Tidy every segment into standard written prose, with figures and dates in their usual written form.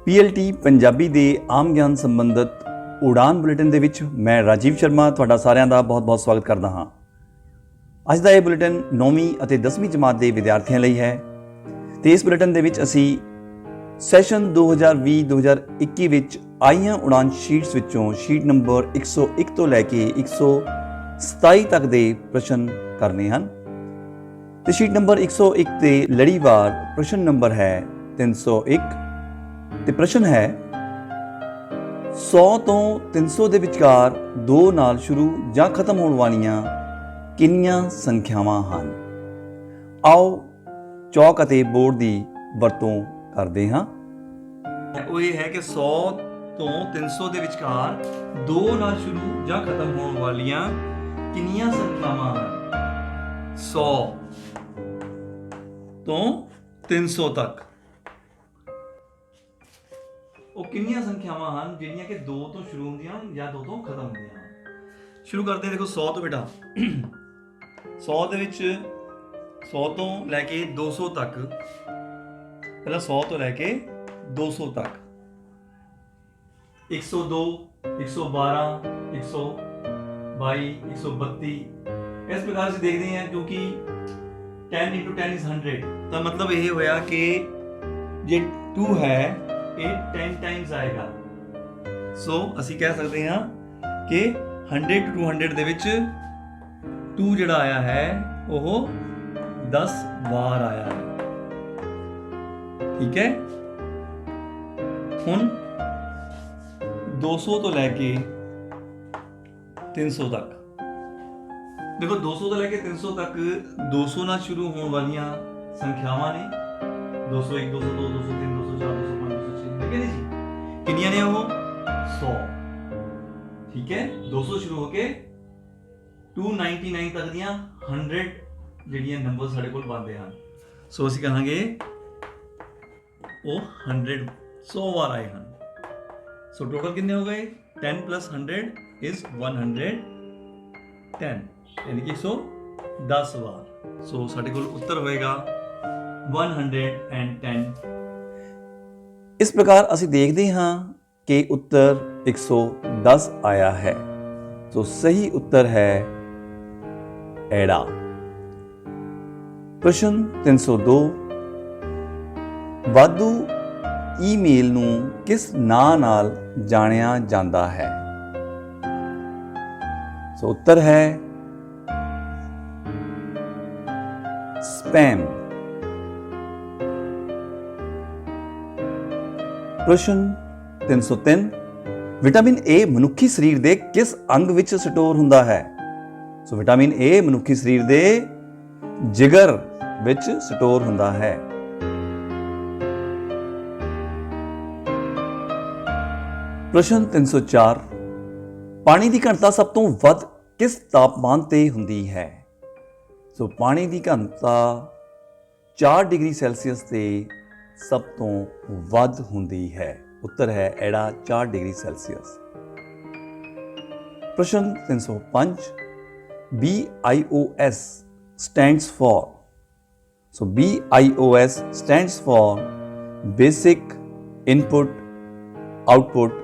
PLT Punjabi ਦੇ ਆਮ ਗਿਆਨ ਸੰਬੰਧਿਤ ਉਡਾਨ ਬੁਲੇਟਿਨ ਦੇ ਵਿੱਚ ਮੈਂ ਰਾਜੀਵ ਸ਼ਰਮਾ ਤੁਹਾਡਾ ਸਾਰਿਆਂ ਦਾ ਬਹੁਤ-ਬਹੁਤ ਸਵਾਗਤ ਕਰਦਾ ਹਾਂ। ਅੱਜ ਦਾ ਇਹ ਬੁਲੇਟਿਨ 9ਵੀਂ ਅਤੇ 10ਵੀਂ ਜਮਾਤ ਦੇ ਵਿਦਿਆਰਥੀਆਂ ਲਈ ਹੈ ਤੇ ਇਸ ਬੁਲੇਟਿਨ ਦੇ ਵਿੱਚ ਅਸੀਂ ਸੈਸ਼ਨ 2020-2021 ਵਿੱਚ ਆਈਆਂ ਉਡਾਨ ਸ਼ੀਟਸ ਵਿੱਚੋਂ ਸ਼ੀਟ ਨੰਬਰ 101 ਤੋਂ ਲੈ ਕੇ 127 ਤੱਕ ਦੇ ਪ੍ਰਸ਼ਨ ਕਰਨੇ ਹਨ ਤੇ ਸ਼ੀਟ ਨੰਬਰ 101 ਤੇ ਲੜੀਵਾਰ ਪ੍ਰਸ਼ਨ ਨੰਬਰ ਹੈ 301 ਤੇ ਪ੍ਰਸ਼ਨ ਹੈ 100 ਤੋਂ 300 ਦੇ ਵਿਚਕਾਰ 2 ਨਾਲ ਸ਼ੁਰੂ ਜਾਂ ਖਤਮ ਹੋਣ ਵਾਲੀਆਂ ਕਿੰਨੀਆਂ ਸੰਖਿਆਵਾਂ ਹਨ। ਆਓ ਚੌਕ ਅਤੇ ਬੋਰਡ ਦੀ ਵਰਤੋਂ ਕਰਦੇ ਹਾਂ। ਉਹ ਇਹ ਹੈ ਕਿ 100 ਤੋਂ 300 ਦੇ ਵਿਚਕਾਰ 2 ਨਾਲ ਸ਼ੁਰੂ ਜਾਂ ਖਤਮ ਹੋਣ ਵਾਲੀਆਂ ਕਿੰਨੀਆਂ ਸੰਖਿਆਵਾਂ ਹਨ। 100 ਤੋਂ 300 ਤੱਕ ਉਹ ਕਿੰਨੀਆਂ ਸੰਖਿਆਵਾਂ ਹਨ ਜਿਹੜੀਆਂ ਕਿ 2 ਤੋਂ ਸ਼ੁਰੂ ਹੁੰਦੀਆਂ ਜਾਂ 2 ਤੋਂ ਖਤਮ ਹੁੰਦੀਆਂ ਹਨ। ਸ਼ੁਰੂ ਕਰਦੇ ਹਾਂ। ਦੇਖੋ 100 ਤੋਂ ਬੇਟਾ 100 ਦੇ ਵਿੱਚ 100 ਤੋਂ ਲੈ ਕੇ 200 ਤੱਕ, ਪਹਿਲਾਂ 100 ਤੋਂ ਲੈ ਕੇ 200 ਤੱਕ 102 112 122 132 ਇਸ ਪ੍ਰਕਾਰ ਅਸੀਂ ਦੇਖਦੇ ਹਾਂ ਕਿਉਂਕਿ 10 into 10 is 100 ਤਾਂ ਮਤਲਬ ਇਹ ਹੋਇਆ ਕਿ ਜੇ 2 ਹੈ ਇਹ 10 ਟਾਈਮਸ ਆਏਗਾ। ਸੋ ਅਸੀਂ ਕਹਿ ਸਕਦੇ ਹਾਂ ਕਿ 100 to 200 ਦੇ ਵਿੱਚ 2 ਜਿਹੜਾ ਆਇਆ ਹੈ ਉਹ 10 ਵਾਰ ਆਇਆ ਹੈ। ਠੀਕ ਹੈ। ਹੁਣ 200 ਤੋਂ ਲੈ ਕੇ 300 ਤੱਕ ਦੇਖੋ 200 ਤੋਂ ਲੈ ਕੇ 300 ਤੱਕ 200 ਨਾਲ ਸ਼ੁਰੂ ਹੋਣ ਵਾਲੀਆਂ ਸੰਖਿਆਵਾਂ ਨੇ 201 202 203 204 205 206 ਠੀਕ ਹੈ ਜੀ। ਕਿੰਨੀਆਂ ਨੇ ਉਹ 100। ਠੀਕ ਹੈ। 200 ਸ਼ੁਰੂ ਹੋ ਕੇ 299 ਤੱਕ ਦੀਆਂ 100 ਜਿਹੜੀਆਂ ਨੰਬਰ ਸਾਡੇ ਕੋਲ ਬਣਦੇ ਹਨ। ਸੋ ਅਸੀਂ ਕਹਾਂਗੇ ਉਹ 100 ਵਾਰ ਆਏ ਹਨ। ਸੋ ਟੋਟਲ ਕਿੰਨੇ ਹੋ ਗਏ 10 plus 100 is 110 यानी कि 110 ਵਾਰ। ਸੋ ਸਾਡੇ ਕੋਲ ਉੱਤਰ ਹੋਏਗਾ 110। ਇਸ ਪ੍ਰਕਾਰ ਅਸੀਂ ਦੇਖਦੇ ਹਾਂ ਕਿ ਉੱਤਰ 110 ਆਇਆ ਹੈ। ਸੋ ਸਹੀ ਉੱਤਰ ਹੈ ਐੜਾ। ਪ੍ਰਸ਼ਨ 302 ਵਾਧੂ ਈਮੇਲ ਨੂੰ ਕਿਸ ਨਾਂ ਨਾਲ ਜਾਣਿਆ ਜਾਂਦਾ ਹੈ। ਸੋ ਉੱਤਰ ਹੈ स्पैम। प्रश्न 303 विटामिन ए मनुखी शरीर दे किस अंग विच स्टोर हुंदा है। सो विटामिन ए मनुखी शरीर दे जिगर विच स्टोर हुंदा है। प्रश्न 304 पानी दी घनता सब तो वध किस तापमान ते हुंदी है। ਸੋ ਪਾਣੀ ਦੀ ਘਣਤਾ 4 ਡਿਗਰੀ ਸੈਲਸੀਅਸ ਤੇ ਸਭ ਤੋਂ ਵੱਧ ਹੁੰਦੀ ਹੈ। ਉੱਤਰ ਹੈ ਐੜਾ 4 ਡਿਗਰੀ ਸੈਲਸੀਅਸ। ਪ੍ਰਸ਼ਨ 305 BIOS stands for। So BIOS stands for Basic Input Output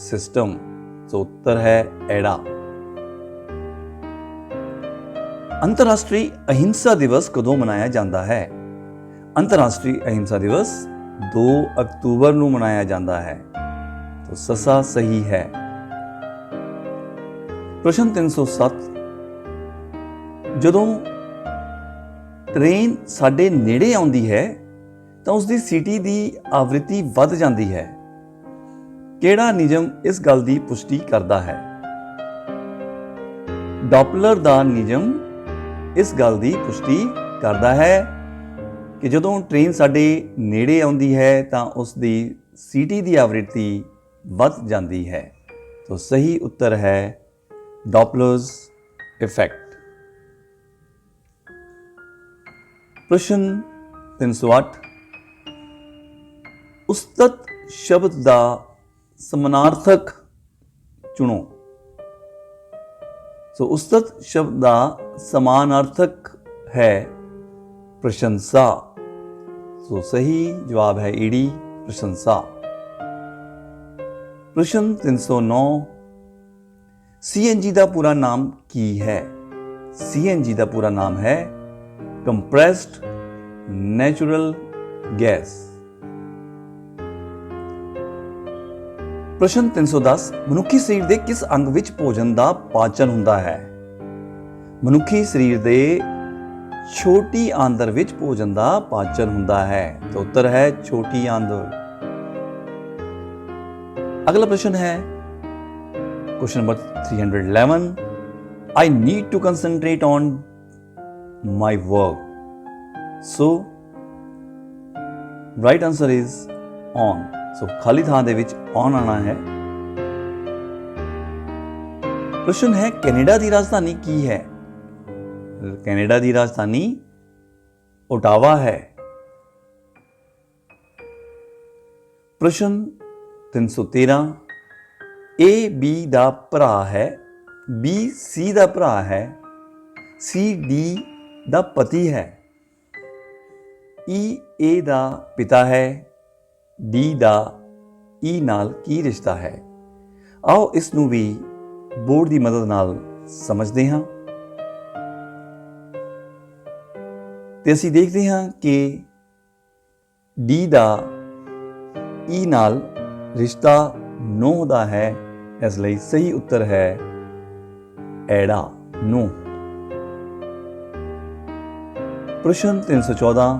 System। ਸੋ ਉੱਤਰ ਹੈ ਐੜਾ। अंतर्राष्ट्रीय अहिंसा दिवस कदों मनाया जाता है। अंतर्राष्ट्रीय अहिंसा दिवस 2 अक्तूबर ਨੂੰ ਮਨਾਇਆ ਜਾਂਦਾ ਹੈ। तो ससा सही है। प्रश्न 307 ਜਦੋਂ ਟ੍ਰੇਨ ਸਾਡੇ ਨੇੜੇ ਆਉਂਦੀ ਹੈ ਤਾਂ ਉਸ ਦੀ ਸੀਟੀ ਦੀ ਆਵਰਤੀ ਵੱਧ ਜਾਂਦੀ ਹੈ। ਕਿਹੜਾ ਨਿਯਮ ਇਸ ਗੱਲ ਦੀ ਪੁਸ਼ਟੀ ਕਰਦਾ ਹੈ। ਡਾਪਲਰ ਦਾ ਨਿਯਮ ਇਸ ਗੱਲ ਦੀ ਪੁਸ਼ਟੀ ਕਰਦਾ ਹੈ ਕਿ ਜਦੋਂ ਟ੍ਰੇਨ ਸਾਡੇ ਨੇੜੇ ਆਉਂਦੀ ਹੈ ਤਾਂ ਉਸ ਦੀ ਸੀਟੀ ਦੀ ਆਵਰਤੀ ਵੱਧ ਜਾਂਦੀ ਹੈ। ਤਾਂ ਸਹੀ ਉੱਤਰ ਹੈ ਡਾਪਲਰਸ ਇਫੈਕਟ। ਪ੍ਰਸ਼ਨ 308 ਉਸਤਤ ਸ਼ਬਦ ਦਾ ਸਮਾਨਾਰਥਕ ਚੁਣੋ। ਸੋ ਉਸਤਤ ਸ਼ਬਦ ਦਾ ਸਮਾਨਾਰਥਕ ਹੈ प्रशंसा। सो सही जवाब है ईडी प्रशंसा। प्रश्न 309 CNG का पूरा नाम की है? CNG का पूरा नाम है कंप्रेस्ड नेचुरल गैस। प्रश्न 310 मनुखी शरीर के किस अंग विच भोजन का पाचन हुंदा है? मनुखी शरीर के छोटी आंदर विच भोजन का पाचन हुंदा है। तो उत्तर है छोटी आंदर। अगला प्रश्न है question number 311 I need to concentrate on my work, so right answer is on. सो खाली थां दे विच ऑन आना है। प्रश्न है कैनेडा की राजधानी की है? कैनेडा की राजधानी ओटावा है। प्रश्न 313 ए बी दा भरा है, बी सी दा भरा है, सी डी दा पति है, ई ए दा पिता है, डी दा ई नाल की रिश्ता है? आओ इस नूं भी बोर्ड की मदद नाल समझते हाँ। ते असीं देखते हाँ कि डी दा ई नाल रिश्ता नूह दा है, इसलिए सही उत्तर है एड़ा नूह। प्रश्न 314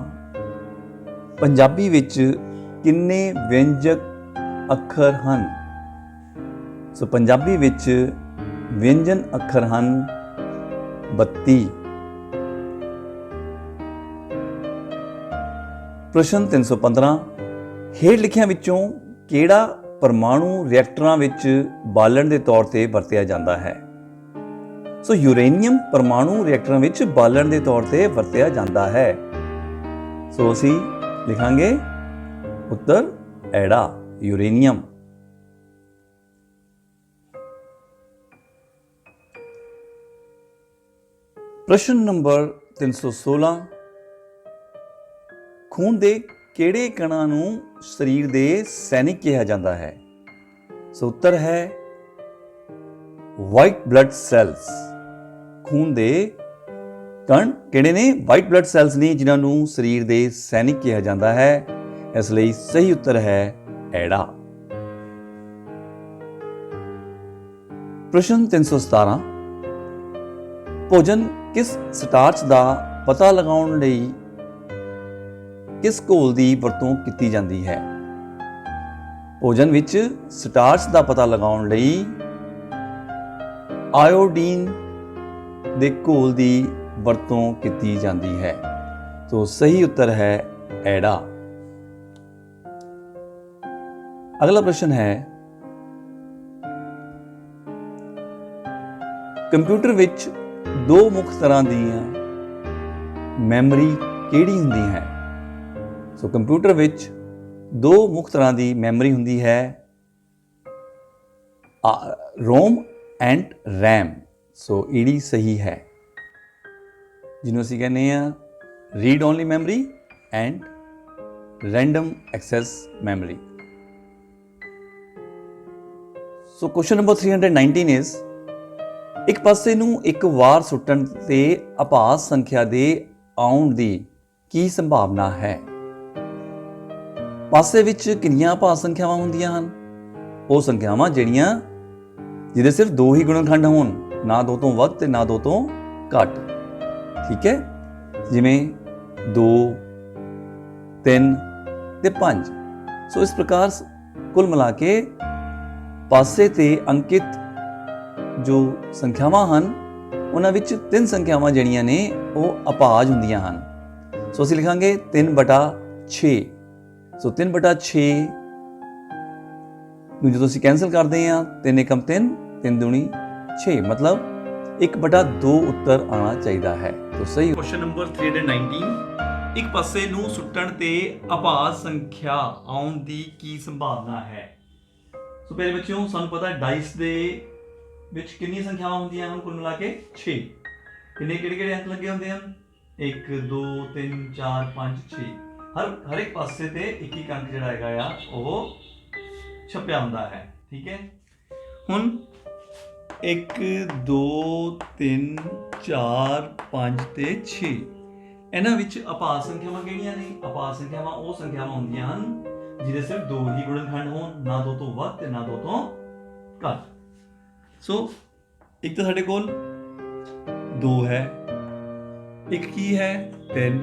पंजाबी विच किन्ने व्यंजक अखर हन? सो पंजाबी विच व्यंजन अखर हन 32। प्रश्न 315 हेठ लिखियां विचों किहड़ा परमाणु रिएक्टरां विच बालन के तौर पर वरतिया जाता है? सो यूरेनियम परमाणु रिएक्टरां विच बालन के तौर पर वरतिया जाता है। सो असीं लिखांगे उत्तर एड़ा यूरेनियम। प्रश्न नंबर 316 खून के किहड़े कणां नूं शरीर दे सैनिक कहा जाता है? सो उत्तर है वाइट ब्लड सैल्स। खून दे कण किहड़े ने? वाइट ब्लड सैल्स ने, जिन्हां नूं शरीर दे सैनिक कहा जाता है, इसलिए सही उत्तर है एड़ा। प्रश्न 317 भोजन किस स्टार्च का पता लगाउण लई किस घोल की वरतों की जाती है? भोजन विच स्टार्च का पता लगाउण लई आयोडीन दे घोल की वरतों की जाती है। तो सही उत्तर है एड़ा। अगला प्रश्न है कंप्यूटर विच दो मुख्य तरह दी मैमरी किहड़ी हुंदी है? सो कंप्यूटर विच दो मुख्य तरह की मैमरी हुंदी है रोम एंड रैम। सो ईडी सही है, जिन्हों असीं कहने हैं read only memory and random access memory. So question number 319 is एक पासे नूं एक वार सुट्टण ते आभास संख्या दे आउण दी की संभावना है? पासे विच कितनियां आभास संख्यावां हुंदियां हन? वो संख्यावां जिहड़ियां जिहदे सिर्फ दो ही गुणनखंड होण, ना दो तो वध ते ना दो तो घट। ठीक है, जिवें 2 3 ते 5। सो इस प्रकार कुल मिला के पासे ते अंकित जो संख्यावां हन उन्हां विच 3 संख्यावां जिहड़ियां ने वो अभाज हुंदियां हन। सो असीं लिखांगे 3/6। सो 3/6 ਨੂੰ ਜਦੋਂ ਅਸੀਂ ਕੈਂਸਲ ਕਰਦੇ ਹਾਂ 3 × 3 3 दूनी 6 मतलब 1/2 ਉੱਤਰ ਆਣਾ ਚਾਹੀਦਾ ਹੈ। तो सही क्वेश्चन नंबर 319 ਇੱਕ ਪਾਸੇ ਨੂੰ ਸੁੱਟਣ ਤੇ ਆਭਾਸ ਸੰਖਿਆ ਆਉਣ ਦੀ ਕੀ ਸੰਭਾਵਨਾ ਹੈ? ਸੋ ਮੇਰੇ ਬੱਚਿਓ ਸਾਨੂੰ ਪਤਾ ਡਾਈਸ ਦੇ ਵਿੱਚ ਕਿੰਨੀਆਂ ਸੰਖਿਆਵਾਂ ਹੁੰਦੀਆਂ ਹਨ? ਕੁੱਲ ਮਿਲਾ ਕੇ 6। ਕਿੰਨੇ ਕਿਹੜੇ ਅੰਕ ਲੱਗੇ ਹੁੰਦੇ ਹਨ? 1 2 3 4 5 6। ਹਰ ਇੱਕ ਪਾਸੇ ਤੇ ਇੱਕ ਅੰਕ ਜਿਹੜਾ ਹੈਗਾ ਆ ਉਹ ਛਪਿਆ ਹੁੰਦਾ ਹੈ। ठीक है। हुण 1 2 3 4 5 ਤੇ 6 ਇਹਨਾਂ ਵਿੱਚ ਅਪਾਸ ਸੰਖਿਆਵਾਂ ਕਿਹੜੀਆਂ ਨੇ? ਅਪਾਸ ਸੰਖਿਆਵਾਂ ਉਹ ਸੰਖਿਆਵਾਂ ਹੁੰਦੀਆਂ ਹਨ ਜਿਹਦੇ ਸਿਰਫ ਦੋ ਹੀ ਗੁਣਨਖੰਡ ਹੋਣ, ਨਾ ਦੋ ਤੋਂ ਵੱਧ ਤੇ ਨਾ ਦੋ ਤੋਂ ਘੱਟ। ਸੋ ਇੱਕ ਤਾਂ ਸਾਡੇ ਕੋਲ 2 ਹੈ, ਇੱਕ ਕੀ ਹੈ 3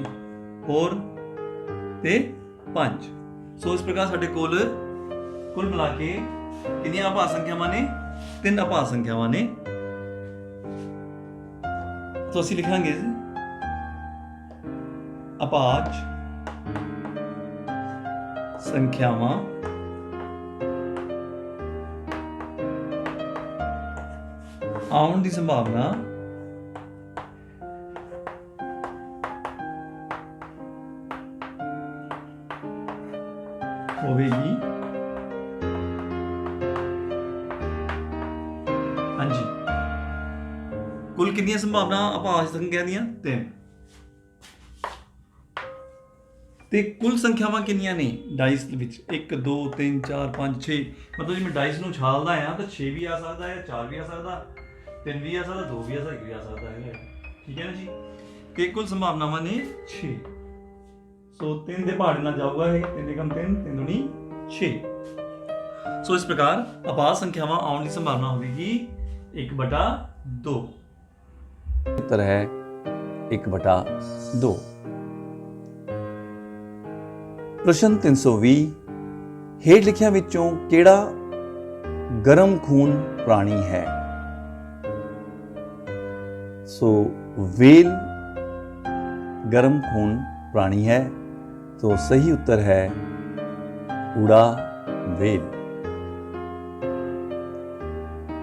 ਹੋਰ ਤੇ 5। ਸੋ ਇਸ ਪ੍ਰਕਾਰ ਸਾਡੇ ਕੋਲ ਕੁੱਲ ਮਿਲਾ ਕੇ ਕਿੰਨੀਆਂ ਅਪਾਸ ਸੰਖਿਆਵਾਂ ਨੇ? 3 ਅਪਾਸ ਸੰਖਿਆਵਾਂ ਨੇ। तो ਅਸੀਂ ਲਿਖਾਂਗੇ ਅਪਾਚ ਸੰਖਿਆਵਾਂ ਆਉਣ ਦੀ ਸੰਭਾਵਨਾ ਹੋਵੇਗੀ ਹਾਂਜੀ। ਕੁੱਲ ਕਿੰਨੀਆਂ ਸੰਭਾਵਨਾ ਅਪਾਸ ਸੰਖਿਆ ਦੀਆਂ? 3। ਤੇ ਕੁੱਲ ਸੰਖਿਆਵਾਂ ਕਿੰਨੀਆਂ ਨੇ ਡਾਈਸ ਦੇ ਵਿੱਚ? 1 2 3 4 5 6। ਮਤਲਬ ਜੇ ਮੈਂ ਡਾਈਸ ਨੂੰ ਛਾਲਦਾ ਆ ਤਾਂ 6 ਵੀ ਆ ਸਕਦਾ ਹੈ, 4 ਵੀ ਆ ਸਕਦਾ, 3 ਵੀ ਆ ਸਕਦਾ, 2 ਵੀ ਆ ਸਕਦਾ, 1 ਵੀ ਆ ਸਕਦਾ ਹੈ। ਠੀਕ ਹੈ ਨਾ ਜੀ। ਤੇ ਕੁੱਲ ਸੰਭਾਵਨਾਵਾਂ ਨੇ 6। ਸੋ 3 ਦੇ ਪਹਾੜੇ ਨਾਲ ਜਾਊਗਾ ਇਹ, 3 × 3 3 दूनी 6। ਸੋ ਇਸ ਪ੍ਰਕਾਰ ਅਪਾਸ ਸੰਖਿਆਵਾਂ ਆਉਣ ਦੀ ਸੰਭਾਵਨਾ ਹੋਵੇਗੀ 1/2। उत्तर है 1/2। प्रश्न 320 ਹੇਠ ਲਿਖਿਆਂ ਵਿੱਚੋਂ ਕਿਹੜਾ ਗਰਮ ਖੂਨ ਪ੍ਰਾਣੀ ਹੈ? ਸੋ ਵੇਲ ਗਰਮ खून प्राणी है, तो सही उत्तर है ਊੜਾ ਵੇਲ।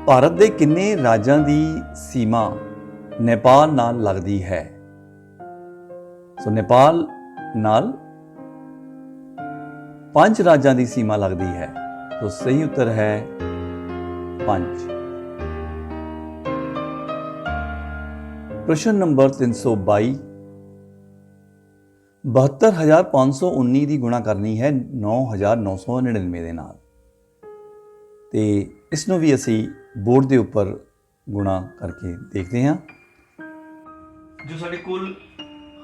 ਭਾਰਤ ਦੇ ਕਿੰਨੇ ਰਾਜਾਂ ਦੀ ਸੀਮਾ ਨੇਪਾਲ ਨਾਲ ਲੱਗਦੀ ਹੈ? ਸੋ ਨੇਪਾਲ ਨਾਲ 5 ਰਾਜਾਂ ਦੀ ਸੀਮਾ ਲੱਗਦੀ ਹੈ, तो सही उत्तर है 5। प्रश्न नंबर 322 72,519 ਦੀ ਗੁਣਾ ਕਰਨੀ ਹੈ 9,999 ਦੇ ਨਾਲ, ਤੇ ਇਸ ਨੂੰ ਵੀ ਅਸੀਂ ਬੋਰਡ ਦੇ ਉੱਪਰ ਗੁਣਾ ਕਰਕੇ ਦੇਖਦੇ ਹਾਂ। ਜੋ ਸਾਡੇ ਕੋਲ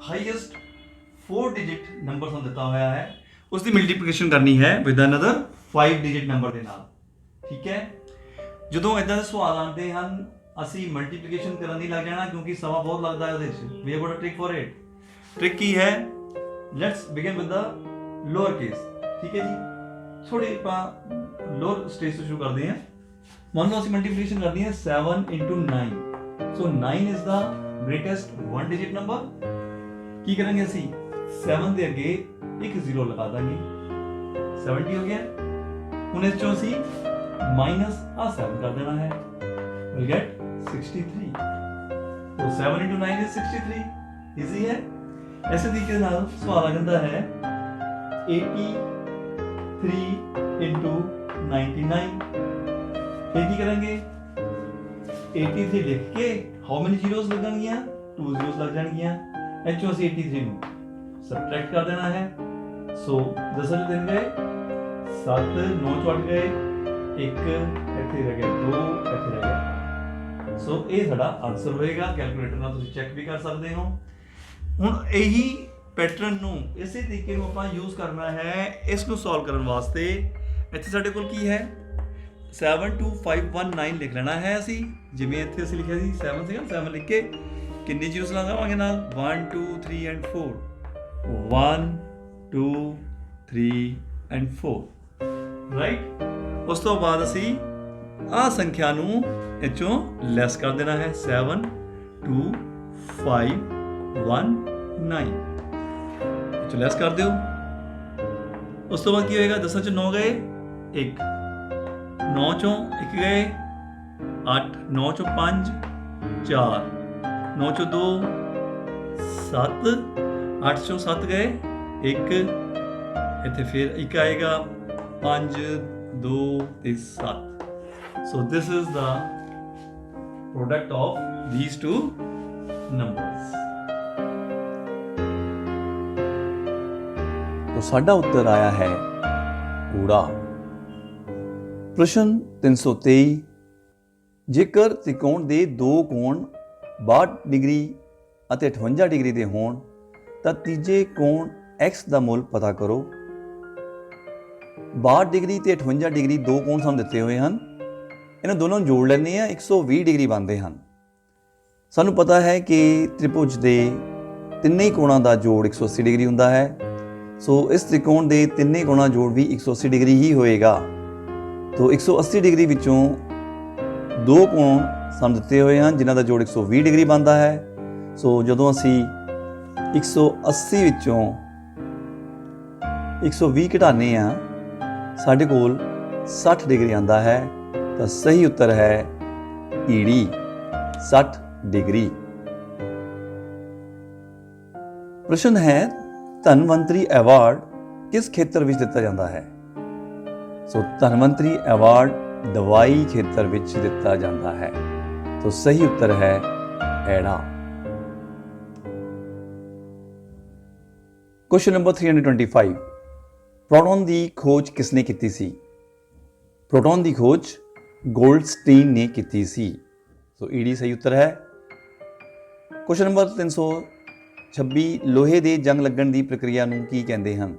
ਹਾਈਐਸਟ 4 ਡਿਜਿਟ ਨੰਬਰ ਸਾਨੂੰ ਦਿੱਤਾ ਹੋਇਆ ਹੈ ਉਸ ਦੀ ਮਲਟੀਪਲੀਕੇਸ਼ਨ ਕਰਨੀ ਹੈ ਵਿਦ ਅਨਦਰ 5 ਡਿਜਿਟ ਨੰਬਰ ਦੇ ਨਾਲ। ਠੀਕ ਹੈ। ਜਦੋਂ ਇਦਾਂ ਦੇ ਸਵਾਲ ਆਉਂਦੇ ਹਨ ਅਸੀਂ ਮਲਟੀਪਲੀਕੇਸ਼ਨ ਕਰਨ ਨਹੀਂ ਲੱਗ ਜਾਣਾ, ਕਿਉਂਕਿ ਸਮਾਂ ਬਹੁਤ ਲੱਗਦਾ ਹੈ ਉਹਦੇ ਵਿੱਚ। We have got a trick for it. Trick ਕੀ ਹੈ? Let's begin with the lower case. ਠੀਕ ਹੈ ਜੀ। ਥੋੜੀ ਆਪਾਂ ਲੋਅਰ ਸਟੇਜ ਤੋਂ ਸ਼ੁਰੂ ਕਰਦੇ ਹਾਂ। ਮੰਨ ਲਓ ਅਸੀਂ ਮਲਟੀਪਲੀਕੇਸ਼ਨ ਕਰਨੀ ਹੈ 7 × 9। So 9 is the greatest 1 digit number. ਕੀ ਕਰਾਂਗੇ ਅਸੀਂ? 7 ਦੇ ਅੱਗੇ ਇੱਕ 0 ਲਗਾ ਦਾਂਗੇ, 70 ਹੋ ਗਿਆ। ਹੁਣ ਇਸ ਚੋਂ ਅਸੀਂ ਮਾਈਨਸ ਆ 7 ਕਰ ਦੇਣਾ ਹੈ, we'll get 63। तो 7 × 9 is 63। इजी है। ऐसे तरीके से सवाल आ जाता है 83 × 99। फिर की करेंगे 83 लिख के हाउ मेनी जीरोस लग जाएंगे? 2 जीरोस लग जाएंगे। एच से 83 ਨੂੰ सबट्रैक्ट कर देना है। सो 10 दिन गए 7 9 ਚੜ ਗਏ 1 ਇੱਥੇ ਰਹਿ ਗਿਆ 2 ਇੱਥੇ ਰਹਿ ਗਿਆ। ਸੋ ਇਹ ਸਾਡਾ ਆਨਸਰ ਹੋਏਗਾ। ਕੈਲਕੂਲੇਟਰ ਨਾਲ ਤੁਸੀਂ ਚੈੱਕ ਵੀ ਕਰ ਸਕਦੇ ਹੋ। ਹੁਣ ਇਹੀ ਪੈਟਰਨ ਨੂੰ ਇਸੇ ਤਰੀਕੇ ਨੂੰ ਆਪਾਂ ਯੂਜ਼ ਕਰਨਾ ਹੈ ਇਸ ਨੂੰ ਸੋਲਵ ਕਰਨ ਵਾਸਤੇ। ਇੱਥੇ ਸਾਡੇ ਕੋਲ ਕੀ ਹੈ 72519 ਲਿਖ ਲੈਣਾ ਹੈ ਅਸੀਂ। ਜਿਵੇਂ ਇੱਥੇ ਅਸੀਂ ਲਿਖਿਆ ਸੀ 7 ਸੀਗਾ, 7 ਲਿਖ ਕੇ ਕਿੰਨੇ ਜ਼ੀਰੋਸ ਲਗਾਵਾਂਗੇ ਨਾਲ? 1 2 3 ਐਂਡ 4। 1 2 3 and 4 right. ਉਸ ਤੋਂ ਬਾਅਦ ਅਸੀਂ ਆ ਸੰਖਿਆ ਨੂੰ ਇਹ ਚੋਂ ਲੈਸ ਕਰ ਦੇਣਾ ਹੈ 7 2 5 1 9। ਇਹ ਚੋਂ ਲੈਸ ਕਰ ਦਿਓ। ਉਸ ਤੋਂ ਬਾਅਦ ਕੀ ਹੋਏਗਾ? 10 ਚੋਂ 9 ਗਏ 1, 9 ਚੋਂ 1 ਗਏ 8, 9 ਚੋਂ 5 4, 9 ਚੋਂ 2 7, 8 ਚੋਂ 7 ਗਏ 1, ਇੱਥੇ ਫਿਰ 1 ਆਏਗਾ 5 2 ਤੇ 7। So this is the product of these two numbers. तो साडा उत्तर आया है ਊੜਾ। प्रश्न 323 ਜੇਕਰ ਤ੍ਰਿਕੋਣ ਦੇ ਦੋ ਕੋਣ 62 ਡਿਗਰੀ ਅਤੇ 58 ਡਿਗਰੀ ਦੇ ਹੋਣ ਤਾਂ ਤੀਜੇ ਕੋਣ x ਦਾ ਮੁੱਲ ਪਤਾ ਕਰੋ। 62 ਡਿਗਰੀ ਤੇ 58 ਡਿਗਰੀ ਦੋ ਕੋਣ ਸਾਨੂੰ ਦਿੱਤੇ ਹੋਏ ਹਨ, ਇਹਨਾਂ ਦੋਨਾਂ ਨੂੰ ਜੋੜ ਲੈਂਦੇ ਆ 120 ਡਿਗਰੀ ਬਣਦੇ ਹਨ। ਸਾਨੂੰ ਪਤਾ ਹੈ ਕਿ ਤ੍ਰਿਭੁਜ ਦੇ ਤਿੰਨੇ ਹੀ ਕੋਣਾਂ ਦਾ ਜੋੜ 180 ਡਿਗਰੀ ਹੁੰਦਾ ਹੈ, ਸੋ ਇਸ ਤ੍ਰਿਕੋਣ ਦੇ ਤਿੰਨੇ ਕੋਣਾਂ ਜੋੜ ਵੀ 180 ਡਿਗਰੀ ਹੀ ਹੋਏਗਾ। तो 180 डिग्री विचों दो कोण ਸਾਨੂੰ ਦਿੱਤੇ ਹੋਏ ਹਨ ਜਿਨ੍ਹਾਂ ਦਾ ਜੋੜ 120 ਡਿਗਰੀ ਬਣਦਾ ਹੈ। ਸੋ ਜਦੋਂ ਅਸੀਂ 180 ਵਿੱਚੋਂ 120 ਘਟਾਉਂਦੇ ਹਾਂ ਸਾਡੇ ਕੋਲ 60 ਡਿਗਰੀ ਆਉਂਦਾ ਹੈ, ਤਾਂ ਸਹੀ ਉੱਤਰ ਹੈ ਈੜੀ 60 ਡਿਗਰੀ। ਪ੍ਰਸ਼ਨ ਹੈ ਧਨਵੰਤਰੀ ਅਵਾਰਡ ਕਿਸ ਖੇਤਰ ਵਿੱਚ ਦਿੱਤਾ ਜਾਂਦਾ ਹੈ? ਸੋ ਧਨਵੰਤਰੀ ਅਵਾਰਡ ਦਵਾਈ ਖੇਤਰ ਵਿੱਚ ਦਿੱਤਾ ਜਾਂਦਾ ਹੈ, तो सही उत्तर है एड़ा। क्वेश्चन नंबर 325 प्रोटॉन की खोज किसने की सी? प्रोटॉन की खोज गोल्डस्टीन ने की सी, तो ईडी सही उत्तर है। क्वेश्चन नंबर 326 लोहे दे जंग लगन की प्रक्रिया नूं की कहते हैं?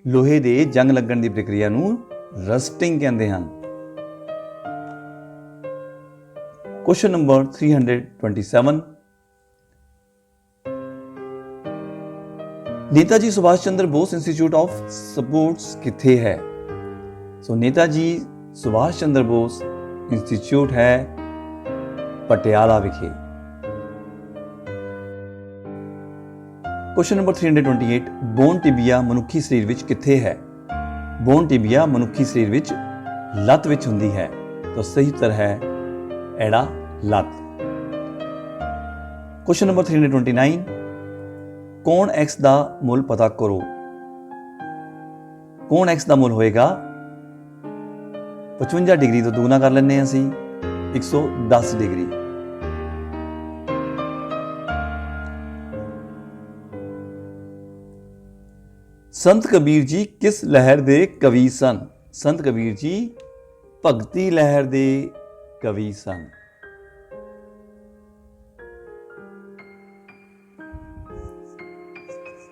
लोहे दे जंग लगन की प्रक्रिया नूं रस्टिंग कहते हैं। Question number 327 Netaji Subhash Chandra Bose institute of sports किथे है? सो नेताजी सुभाष चंद्र बोस इंस्टीट्यूट है पटियाला विखे। क्वेश्चन नंबर 328 बोन टिबिया मनुखी शरीर विच किथे है? बोन टिबिया मनुखी शरीर विच लत विच हुंदी है, तो सही उत्तर है एड़ा लत। क्वेश्चन नंबर 329 कोण x का मुल पता करो। कोण x का मुल होएगा 55 डिग्री तो दूना कर लेने असी 110 डिग्री। संत कबीर जी किस लहर दे कवि सन? संत कबीर जी भगती लहर दे कवि सन।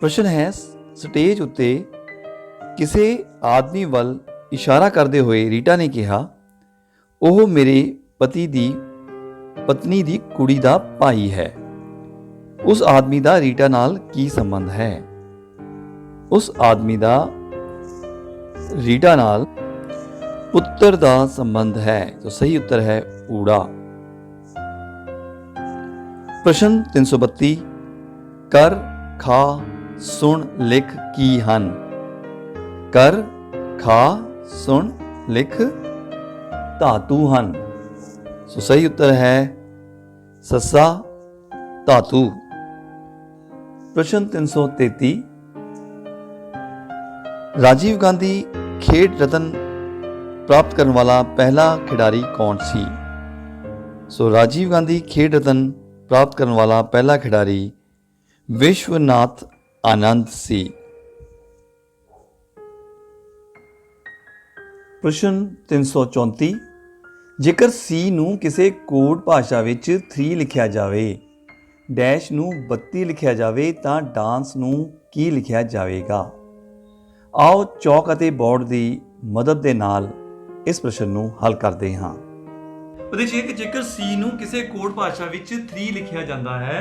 प्रश्न है स्टेज उत्ते किसी आदमी वल इशारा करते हुए रीटा ने कहा ओह मेरे पति दी पत्नी दी कुड़ी दा भाई है। उस आदमी दा रीटा नाल की संबंध है? उस आदमी दा रीटा नाल पुत्र दा संबंध है, तो सही उत्तर है ऊड़ा। प्रश्न 332 कर खा सुन लिख की हन? कर खा सुन लिख धातु हन, सो सही उत्तर है सस्सा धातु। प्रश्न 333 राजीव गांधी खेड रत्न प्राप्त करने वाला पहला खिडारी कौन सी? सो राजीव गांधी खेड रत्न प्राप्त करने वाला पहला खिडारी विश्वनाथ आनंद सी। प्रश्न 334 जेकर सी नूं किसी कोड भाषा विच 3 लिखिया जावे डैश नूं 32 लिखिया जावे तां डांस नूं की लिखिया जावेगा? आओ चौक अते बोर्ड की मदद के नाल इस प्रश्न ਨੂੰ हल करते हाँ। ਉਹਦੇ ਚ ਕਿ ਜੇਕਰ C ਨੂੰ ਕਿਸੇ ਕੋਡ ਭਾਸ਼ਾ ਵਿੱਚ 3 ਲਿਖਿਆ ਜਾਂਦਾ ਹੈ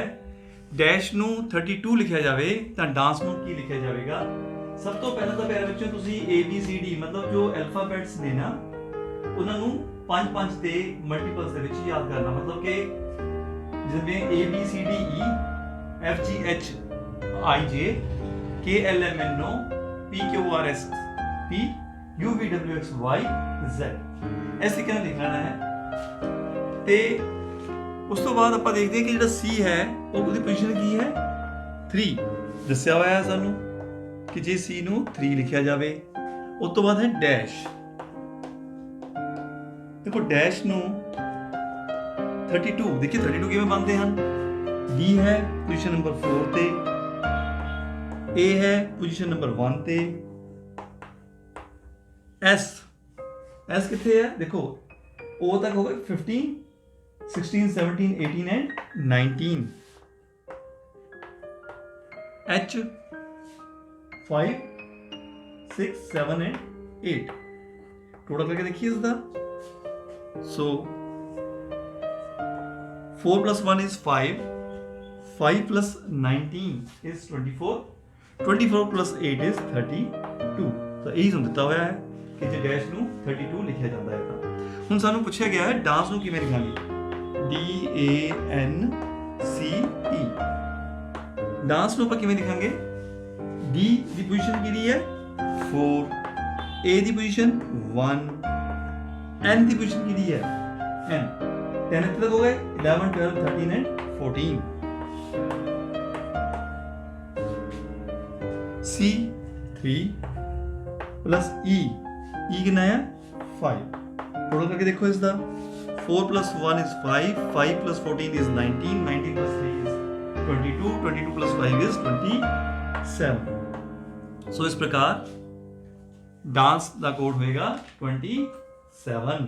ਡੈਸ਼ ਨੂੰ 32 ਲਿਖਿਆ ਜਾਵੇ ਤਾਂ ਡਾਂਸ ਨੂੰ ਕੀ ਲਿਖਿਆ ਜਾਵੇਗਾ? ਸਭ ਤੋਂ ਪਹਿਲਾਂ ਤਾਂ ਪੈਰ ਵਿੱਚੋਂ ਤੁਸੀਂ ABCD ਮਤਲਬ ਜੋ ਅਲਫਾਬੈਟਸ ਨੇ ਨਾ ਉਹਨਾਂ ਨੂੰ 5-5 ਦੇ ਮਲਟੀਪਲਸ ਦੇ ਵਿੱਚ ਯਾਦ ਕਰਨਾ, ਮਤਲਬ ਕਿ ਜਿਵੇਂ ABCDE FGH IJ KLMNO PQRS P UVWXY Z ਇਸ ਤਰੀਕੇ ਨਾਲ ਲਿਖਣਾ ਹੈ। ਤੇ ਉਸ ਤੋਂ ਬਾਅਦ ਆਪਾਂ ਦੇਖਦੇ ਹਾਂ ਕਿ ਜਿਹੜਾ C ਹੈ ਉਹਦੀ ਪੋਜੀਸ਼ਨ ਕੀ ਹੈ 3 ਦੱਸਿਆ ਹੋਇਆ ਹੈ ਸਾਨੂੰ ਕਿ ਜੇ C ਨੂੰ 3 ਲਿਖਿਆ ਜਾਵੇ। ਉਸ ਤੋਂ ਬਾਅਦ ਹੈ ਡੈਸ਼। ਦੇਖੋ ਡੈਸ਼ ਨੂੰ 32 ਦੇਖिए 32 ਕਿਵੇਂ ਬਣਦੇ ਹਨ। D ਹੈ ਪੋਜੀਸ਼ਨ ਨੰਬਰ 4 ਤੇ, A ਹੈ ਪੋਜੀਸ਼ਨ ਨੰਬਰ 1 ਤੇ, S ਕਿੱਥੇ ਹੈ? ਦੇਖੋ O तक हो गए 15, 16, 17, 18 एंड 19. H 5, 6, 7 and 8. टोटल करके देखिए इसका. So 4 plus 1 is 5. 5 plus 19 is 24. 24 plus 8 is 32. ਤਾਂ ਇਹ ਸਾਨੂੰ ਦਿੱਤਾ ਹੋਇਆ ਹੈ ਕਿ ਜੇ ਡੈਸ਼ ਨੂੰ 32 ਲਿਖਿਆ ਜਾਂਦਾ ਹੈ ਤਾਂ ਹੁਣ ਸਾਨੂੰ ਪੁੱਛਿਆ ਗਿਆ ਹੈ ਡਾਂਸ ਨੂੰ ਕਿਵੇਂ ਲਿਖਾਂਗੇ. DANCE. ਡਾਂਸ ਨੂੰ ਆਪਾਂ ਕਿਵੇਂ ਲਿਖਾਂਗੇ. D ਦੀ ਪੋਜੀਸ਼ਨ ਕਿਹੜੀ ਹੈ 4, A the position 1, N the position ਕਿਹੜੀ ਹੈ N. 10 ਇੱਥੇ ਤੱਕ ਹੋ ਗਏ 11, 12, 13 ਐਂਡ 14. C 3 plus E कितना है 5. टोटल करके देखो इसका 4 plus 1 is 5, 5 plus 14 is 19, 19 plus 3 is 22, 22 plus 5 is 27. सो इस प्रकार डांस का कोड होएगा 27.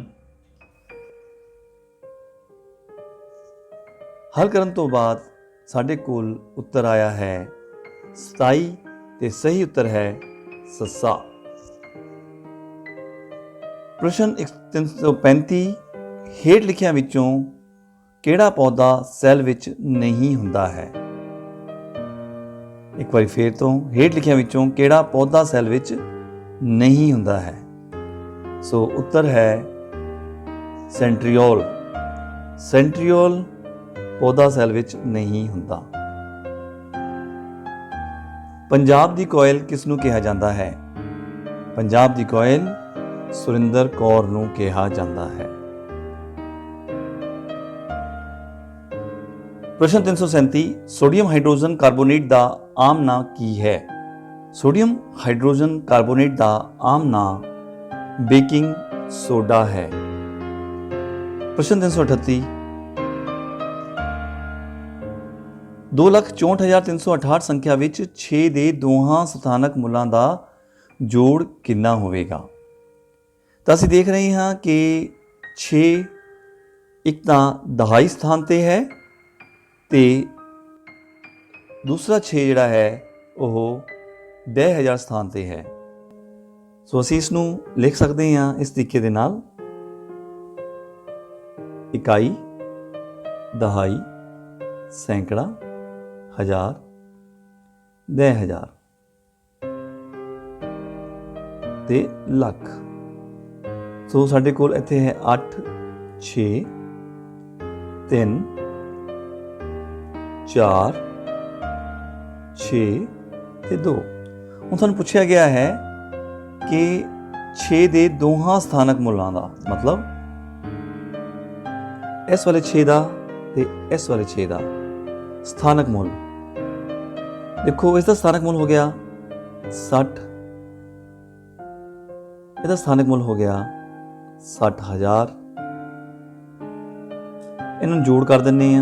हल करन तो बाद साडे कोल उत्तर आया है 27 ਤੇ ਸਹੀ ਉੱਤਰ ਹੈ ਸੱਸਾ. ਪ੍ਰਸ਼ਨ 335 ਹੇਠ ਲਿਖਿਆਂ ਵਿੱਚੋਂ ਕਿਹੜਾ ਪੌਦਾ ਸੈੱਲ ਵਿੱਚ ਨਹੀਂ ਹੁੰਦਾ ਹੈ. ਇੱਕ ਵਾਰੀ ਫੇਰ ਤੋਂ ਹੇਠ ਲਿਖਿਆਂ ਵਿੱਚੋਂ ਕਿਹੜਾ ਪੌਦਾ ਸੈੱਲ ਵਿੱਚ ਨਹੀਂ ਹੁੰਦਾ ਹੈ. ਸੋ ਉੱਤਰ ਹੈ ਸੈਂਟਰੀਓਲ. ਸੈਂਟਰੀਓਲ ਪੌਦਾ ਸੈੱਲ ਵਿੱਚ ਨਹੀਂ ਹੁੰਦਾ. ਪੰਜਾਬ ਦੀ ਕੋਇਲ ਕਿਸ ਨੂੰ ਕਿਹਾ ਜਾਂਦਾ ਹੈ. ਪੰਜਾਬ ਦੀ ਕੋਇਲ ਸੁਰਿੰਦਰ ਕੌਰ ਨੂੰ ਕਿਹਾ ਜਾਂਦਾ ਹੈ. ਪ੍ਰਸ਼ਨ 337 ਸੋਡੀਅਮ ਹਾਈਡਰੋਜਨ ਕਾਰਬੋਨੇਟ ਦਾ ਆਮ ਨਾਂ ਕੀ ਹੈ. ਸੋਡੀਅਮ ਹਾਈਡਰੋਜਨ ਕਾਰਬੋਨੇਟ ਦਾ ਆਮ ਨਾਂ ਬੇਕਿੰਗ ਸੋਡਾ ਹੈ. ਪ੍ਰਸ਼ਨ 338 2,64,368 ਸੰਖਿਆ ਵਿੱਚ 6 ਦੇ ਦੋਹਾਂ ਸਥਾਨਕ ਮੁੱਲਾਂ ਦਾ ਜੋੜ ਕਿੰਨਾ ਹੋਵੇਗਾ. ਤਾਂ ਅਸੀਂ ਦੇਖ ਰਹੇ ਹਾਂ ਕਿ 6 ਇੱਕ ਤਾਂ ਦਹਾਈ ਸਥਾਨ ਤੇ ਹੈ ਤੇ ਦੂਸਰਾ 6 ਜਿਹੜਾ ਹੈ ਉਹ 10,000 ਸਥਾਨ ਤੇ ਹੈ. ਸੋ ਅਸੀਂ ਇਸ ਨੂੰ ਲਿਖ ਸਕਦੇ ਹਾਂ ਇਸ ਤਰੀਕੇ ਦੇ ਨਾਲ ਇਕਾਈ, ਦਹਾਈ, ਸੈਂਕੜਾ, ਹਜ਼ਾਰ, 10,000 ਤੇ ਲੱਖ. ਸੋ ਸਾਡੇ ਕੋਲ ਇੱਥੇ ਹੈ 8, 6, 3, 4, 6 ਤੇ 2. ਹੁਣ ਸਾਨੂੰ ਪੁੱਛਿਆ ਗਿਆ ਹੈ ਕਿ 6 ਦੇ ਦੋਹਾਂ ਸਥਾਨਕ ਮੁੱਲਾਂ ਦਾ ਮਤਲਬ ਇਸ ਵਾਲੇ 6 ਦਾ ਤੇ ਇਸ ਵਾਲੇ 6 ਦਾ ਸਥਾਨਕ ਮੁੱਲ. ਦੇਖੋ ਇਸ ਦਾ ਸਥਾਨਕ ਮੁੱਲ ਹੋ ਗਿਆ 60, ਇਹਦਾ ਸਥਾਨਕ ਮੁੱਲ ਹੋ ਗਿਆ 60,000. ਇਹਨਾਂ ਨੂੰ ਜੋੜ ਕਰ ਦਿੰਨੇ ਆ.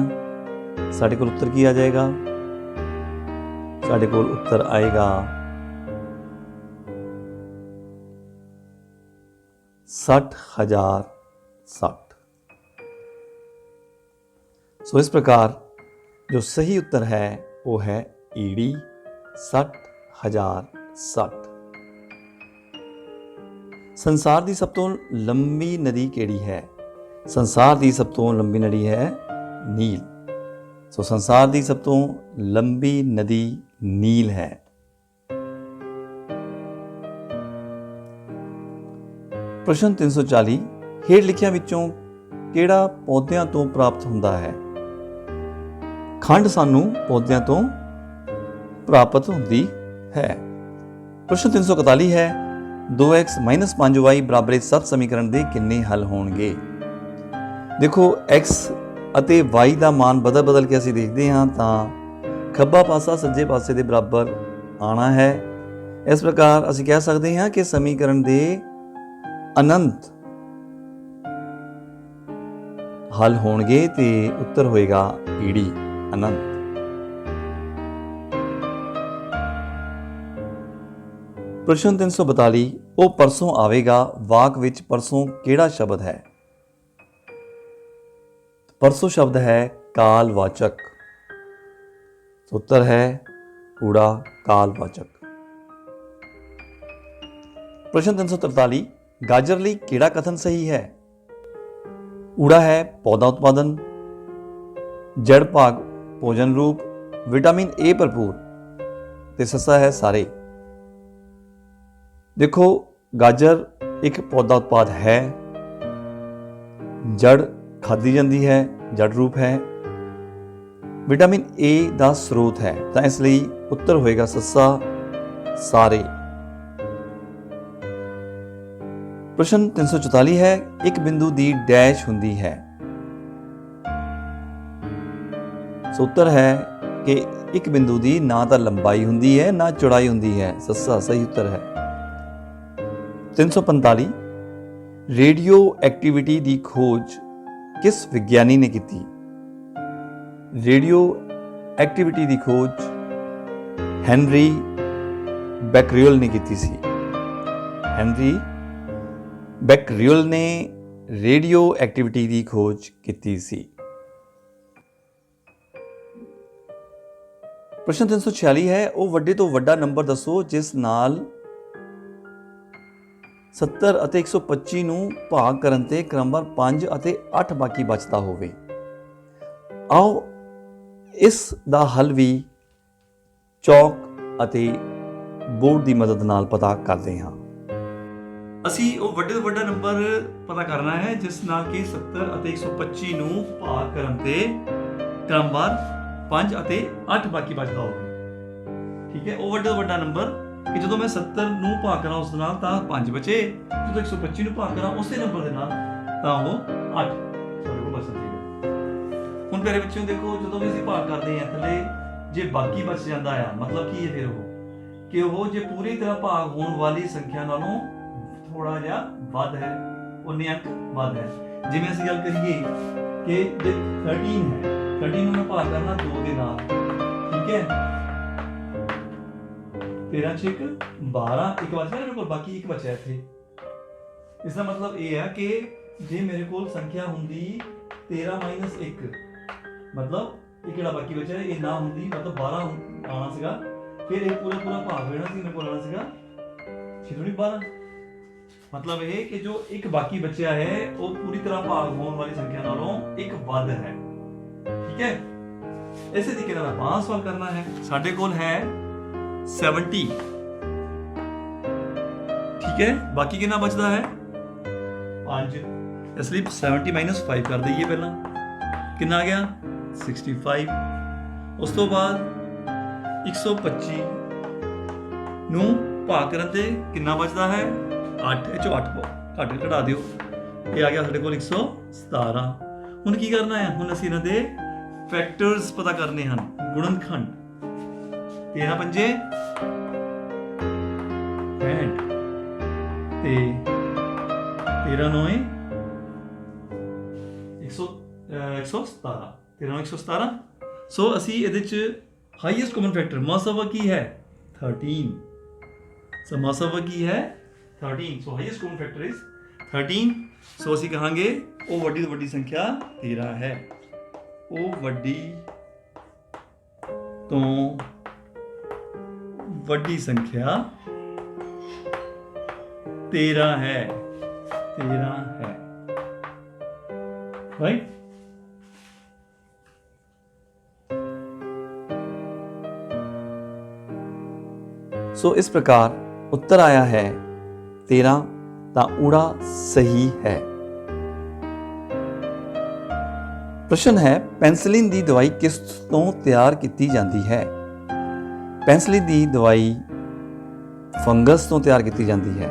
ਸਾਡੇ ਕੋਲ ਉੱਤਰ ਕੀ ਆ ਜਾਏਗਾ. ਸਾਡੇ ਕੋਲ ਉੱਤਰ ਆਏਗਾ 60,060. सो इस प्रकार जो सही उत्तर है वो है ईडी 60,060. संसार की सब तो लंबी नदी केड़ी है. संसार की सब तो लंबी नदी है नील. सो संसार की सब तो लंबी नदी नील है. प्रश्न 340 ਹੇਠ ਲਿਖਿਆਂ ਵਿੱਚੋਂ ਕਿਹੜਾ ਪੌਦਿਆਂ ਤੋਂ ਪ੍ਰਾਪਤ ਹੁੰਦਾ ਹੈ. ਖੰਡ ਸਾਨੂੰ ਪੌਦਿਆਂ ਤੋਂ ਪ੍ਰਾਪਤ ਹੁੰਦੀ ਹੈ. ਪ੍ਰਸ਼ਨ 341 ਹੈ 2x - 5y = 7 ਸਮੀਕਰਨ ਦੇ ਕਿੰਨੇ ਹੱਲ ਹੋਣਗੇ. ਦੇਖੋ x ਅਤੇ y ਦਾ ਮਾਨ ਬਦਲ ਕੇ ਅਸੀਂ ਦੇਖਦੇ ਹਾਂ ਤਾਂ ਖੱਬਾ ਪਾਸਾ ਸੱਜੇ ਪਾਸੇ ਦੇ ਬਰਾਬਰ ਆਣਾ ਹੈ. ਇਸ ਪ੍ਰਕਾਰ ਅਸੀਂ ਕਹਿ ਸਕਦੇ ਹਾਂ ਕਿ ਸਮੀਕਰਨ ਦੇ ਅਨੰਤ ਹੱਲ ਹੋਣਗੇ ਤੇ ਉੱਤਰ ਹੋਏਗਾ ਈਡੀ ਅਨੰਤ. ਪ੍ਰਸ਼ਨ 342 ਉਹ ਪਰਸੋਂ ਆਵੇਗਾ ਵਾਕ ਵਿੱਚ ਪਰਸੋਂ ਕਿਹੜਾ ਸ਼ਬਦ ਹੈ. परसों शब्द है कालवाचक। उत्तर है ऊड़ा कालवाचक। प्रश्न 343 गाजर ਲਈ ਕਿਹੜਾ ਕਥਨ ਸਹੀ ਹੈ? ਊੜਾ ਹੈ ਪੌਦਾ ਉਤਪਾਦਨ, ਜੜ ਭਾਗ ਭੋਜਨ ਰੂਪ, ਵਿਟਾਮਿਨ ਏ ਭਰਪੂਰ ਤੇ ਸੱਸਾ ਹੈ ਸਾਰੇ। ਦੇਖੋ ਗਾਜਰ ਇੱਕ ਪੌਦਾ ਉਤਪਾਦ ਹੈ, ਜੜ ਖਾਧੀ ਜਾਂਦੀ ਹੈ, ਜੜ ਰੂਪ ਹੈ, ਵਿਟਾਮਿਨ ਏ ਦਾ ਸਰੋਤ ਹੈ, ਤਾਂ ਇਸ ਲਈ ਉੱਤਰ ਹੋਏਗਾ ਸੱਸਾ ਸਾਰੇ। ਪ੍ਰਸ਼ਨ 344 ਹੈ ਇੱਕ ਬਿੰਦੂ ਦੀ ਡੈਸ਼ ਹੁੰਦੀ ਹੈ। ਸੋ ਉੱਤਰ ਹੈ ਕਿ ਇੱਕ ਬਿੰਦੂ ਦੀ ਨਾ ਤਾਂ ਲੰਬਾਈ ਹੁੰਦੀ ਹੈ ਨਾ ਚੌੜਾਈ ਹੁੰਦੀ ਹੈ, ਸੱਸਾ ਸਹੀ ਉੱਤਰ ਹੈ। 345 ਰੇਡੀਓ ਐਕਟੀਵਿਟੀ ਦੀ ਖੋਜ ਕਿਸ ਵਿਗਿਆਨੀ ਨੇ ਕੀਤੀ? ਰੇਡੀਓ ਐਕਟੀਵਿਟੀ ਦੀ ਖੋਜ ਹੈਨਰੀ ਬੈਕਰੀਅਲ ਨੇ ਕੀਤੀ ਸੀ। ਹੈਨਰੀ ਬੈਕਰੀਅਲ ਨੇ ਰੇਡੀਓ ਐਕਟੀਵਿਟੀ ਦੀ ਖੋਜ ਕੀਤੀ ਸੀ। ਪ੍ਰਸ਼ਨ 346 ਹੈ ਉਹ ਵੱਡੇ ਤੋਂ ਵੱਡਾ ਨੰਬਰ ਦੱਸੋ ਜਿਸ ਨਾਲ 70 ਅਤੇ 125 ਨੂੰ ਭਾਗ ਕਰਨ ਤੇ ਕ੍ਰਮਵਾਰ 5 ਅਤੇ 8 ਬਾਕੀ ਬਚਦਾ ਹੋਵੇ। ਆਓ ਇਸ ਦਾ ਹੱਲ ਵੀ ਚੌਕ ਅਤੇ ਬੋਰਡ ਦੀ ਮਦਦ ਨਾਲ ਪਤਾ ਕਰਦੇ ਹਾਂ। ਅਸੀਂ ਉਹ ਵੱਡੇ ਤੋਂ ਵੱਡਾ ਨੰਬਰ ਪਤਾ ਕਰਨਾ ਹੈ ਜਿਸ ਨਾਲ ਕਿ 70 ਅਤੇ 125 ਨੂੰ ਭਾਗ ਕਰਨ ਤੇ ਕ੍ਰਮਵਾਰ 5 ਅਤੇ 8 ਬਾਕੀ ਬਚਦਾ ਹੋਵੇ। ਠੀਕ ਹੈ, ਉਹ ਵੱਡੇ ਤੋਂ ਵੱਡਾ ਨੰਬਰ ਕਿ ਜਦੋਂ ਮੈਂ 70 ਨੂੰ ਭਾਗ ਕਰਾਂ ਉਸ ਨਾਲ ਤਾਂ 5 ਬਚੇ, ਜਦੋਂ 125 ਨੂੰ ਭਾਗ ਕਰਾਂ ਉਸੇ ਨੰਬਰ ਦੇ ਨਾਲ ਤਾਂ ਉਹ 8 ਸਾਡੇ ਕੋਲ ਬਚ ਜਾਏਗਾ। ਹੁਣ ਮੇਰੇ ਬੱਚਿਓ ਦੇਖੋ ਜਦੋਂ ਵੀ ਅਸੀਂ ਭਾਗ ਕਰਦੇ ਹਾਂ ਥੱਲੇ ਜੇ ਬਾਕੀ ਬਚ ਜਾਂਦਾ ਆ ਮਤਲਬ ਕੀ ਹੈ ਫਿਰ ਉਹ ਕਿ ਉਹ ਜੇ ਪੂਰੀ ਤਰ੍ਹਾਂ ਭਾਗ ਹੋਣ ਵਾਲੀ ਸੰਖਿਆ ਨਾਲੋਂ ਥੋੜਾ ਜਿਹਾ ਵੱਧ ਹੈ, ਉਨੇ ਅੰਕ ਵੱਧ ਹੈ। ਜਿਵੇਂ ਅਸੀਂ ਗੱਲ ਕਰੀਏ ਕਿ ਜੇ 13 ਹੈ, 13 ਨੂੰ ਮੈਂ ਭਾਗ ਕਰਨਾ 2 ਦੇ ਨਾਲ, ਠੀਕ ਹੈ, 13 6 12 ਇੱਕ ਬਚਿਆ ਮੇਰੇ ਕੋਲ, ਬਾਕੀ ਇੱਕ ਬਚਿਆ ਇੱਥੇ। ਇਸ ਦਾ ਮਤਲਬ ਇਹ ਹੈ ਕਿ ਜੇ ਮੇਰੇ ਕੋਲ ਸੰਖਿਆ ਹੁੰਦੀ 13 - 1 ਮਤਲਬ ਇਹ ਕਿਹੜਾ ਬਾਕੀ ਬਚਿਆ ਇਹ ਨਾ ਹੁੰਦੀ ਮਤਲਬ 12 ਆਉਣਾ ਸੀਗਾ, ਫਿਰ ਇਹ ਪੂਰਾ ਭਾਗ ਹੋਣਾ ਸੀ, ਮੇਰੇ ਕੋਲ ਆਉਣਾ ਸੀਗਾ 6 12। ਮਤਲਬ ਇਹ ਕਿ ਜੋ ਇੱਕ ਬਾਕੀ ਬਚਿਆ ਹੈ ਉਹ ਪੂਰੀ ਤਰ੍ਹਾਂ ਭਾਗ ਹੋਣ ਵਾਲੀ ਸੰਖਿਆ ਨਾਲੋਂ ਇੱਕ ਵੱਧ ਹੈ। ਠੀਕ ਹੈ, ਇਸੇ ਤਰੀਕੇ ਨਾਲ ਆਪਾਂ ਸਵਾਲ ਕਰਨਾ ਹੈ। ਸਾਡੇ ਕੋਲ ਹੈ 70, ਠੀਕ ਹੈ, ਬਾਕੀ ਕਿੰਨਾ ਬਚਦਾ ਹੈ 5, ਇਸ ਲਈ 70 - 5 ਕਰ ਦਈਏ। ਪਹਿਲਾਂ ਕਿੰਨਾ ਆ ਗਿਆ 65। ਉਸ ਤੋਂ ਬਾਅਦ 125 ਨੂੰ ਭਾਗ ਕਰਨ ਤੇ ਕਿੰਨਾ ਬਚਦਾ ਹੈ 8, ਇਹ ਚੋਂ 8 ਘੱਟ ਘਟਾ ਦਿਓ, ਇਹ ਆ ਗਿਆ ਸਾਡੇ ਕੋਲ 117। ਹੁਣ ਕੀ ਕਰਨਾ ਹੈ, ਹੁਣ ਅਸੀਂ ਇਹਨਾਂ ਦੇ ਫੈਕਟਰਸ ਪਤਾ ਕਰਨੇ ਹਨ, ਗੁਣਨਖੰਡ। 13 ਪੰਜੇ 65 ਤੇ 13 9 117, 13 117। ਸੋ ਅਸੀਂ ਇਹਦੇ ਚ ਹਾਈਐਸਟ ਕਾਮਨ ਫੈਕਟਰ ਮਹਾਸਵਾ ਕੀ ਹੈ 13। ਸੋ ਮਹਾਸਵਾ ਕੀ ਹੈ 13, ਸੋ ਹਾਈਐਸਟ ਕਾਮਨ ਫੈਕਟਰ ਇਜ਼ 13। ਸੋ ਅਸੀਂ ਕਹਾਂਗੇ ਉਹ ਵੱਡੀ ਤੋਂ ਵੱਡੀ ਸੰਖਿਆ 13 ਹੈ। ਉਹ ਵੱਡੀ ਤੋਂ ਵੱਡੀ ਸੰਖਿਆ 13 ਹੈ, 13 ਹੈ, ਰਾਈਟ। ਸੋ ਇਸ ਪ੍ਰਕਾਰ ਉੱਤਰ ਆਇਆ ਹੈ 13, ਤਾਂ ਊੜਾ ਸਹੀ ਹੈ। ਪ੍ਰਸ਼ਨ ਹੈ ਪੈਨਸਿਲਿਨ ਦੀ ਦਵਾਈ ਕਿਸ ਤੋਂ ਤਿਆਰ ਕੀਤੀ ਜਾਂਦੀ ਹੈ? ਪੈਨਸਿਲਿਨ ਦੀ ਦਵਾਈ ਫੰਗਸ ਤੋਂ ਤਿਆਰ ਕੀਤੀ ਜਾਂਦੀ ਹੈ।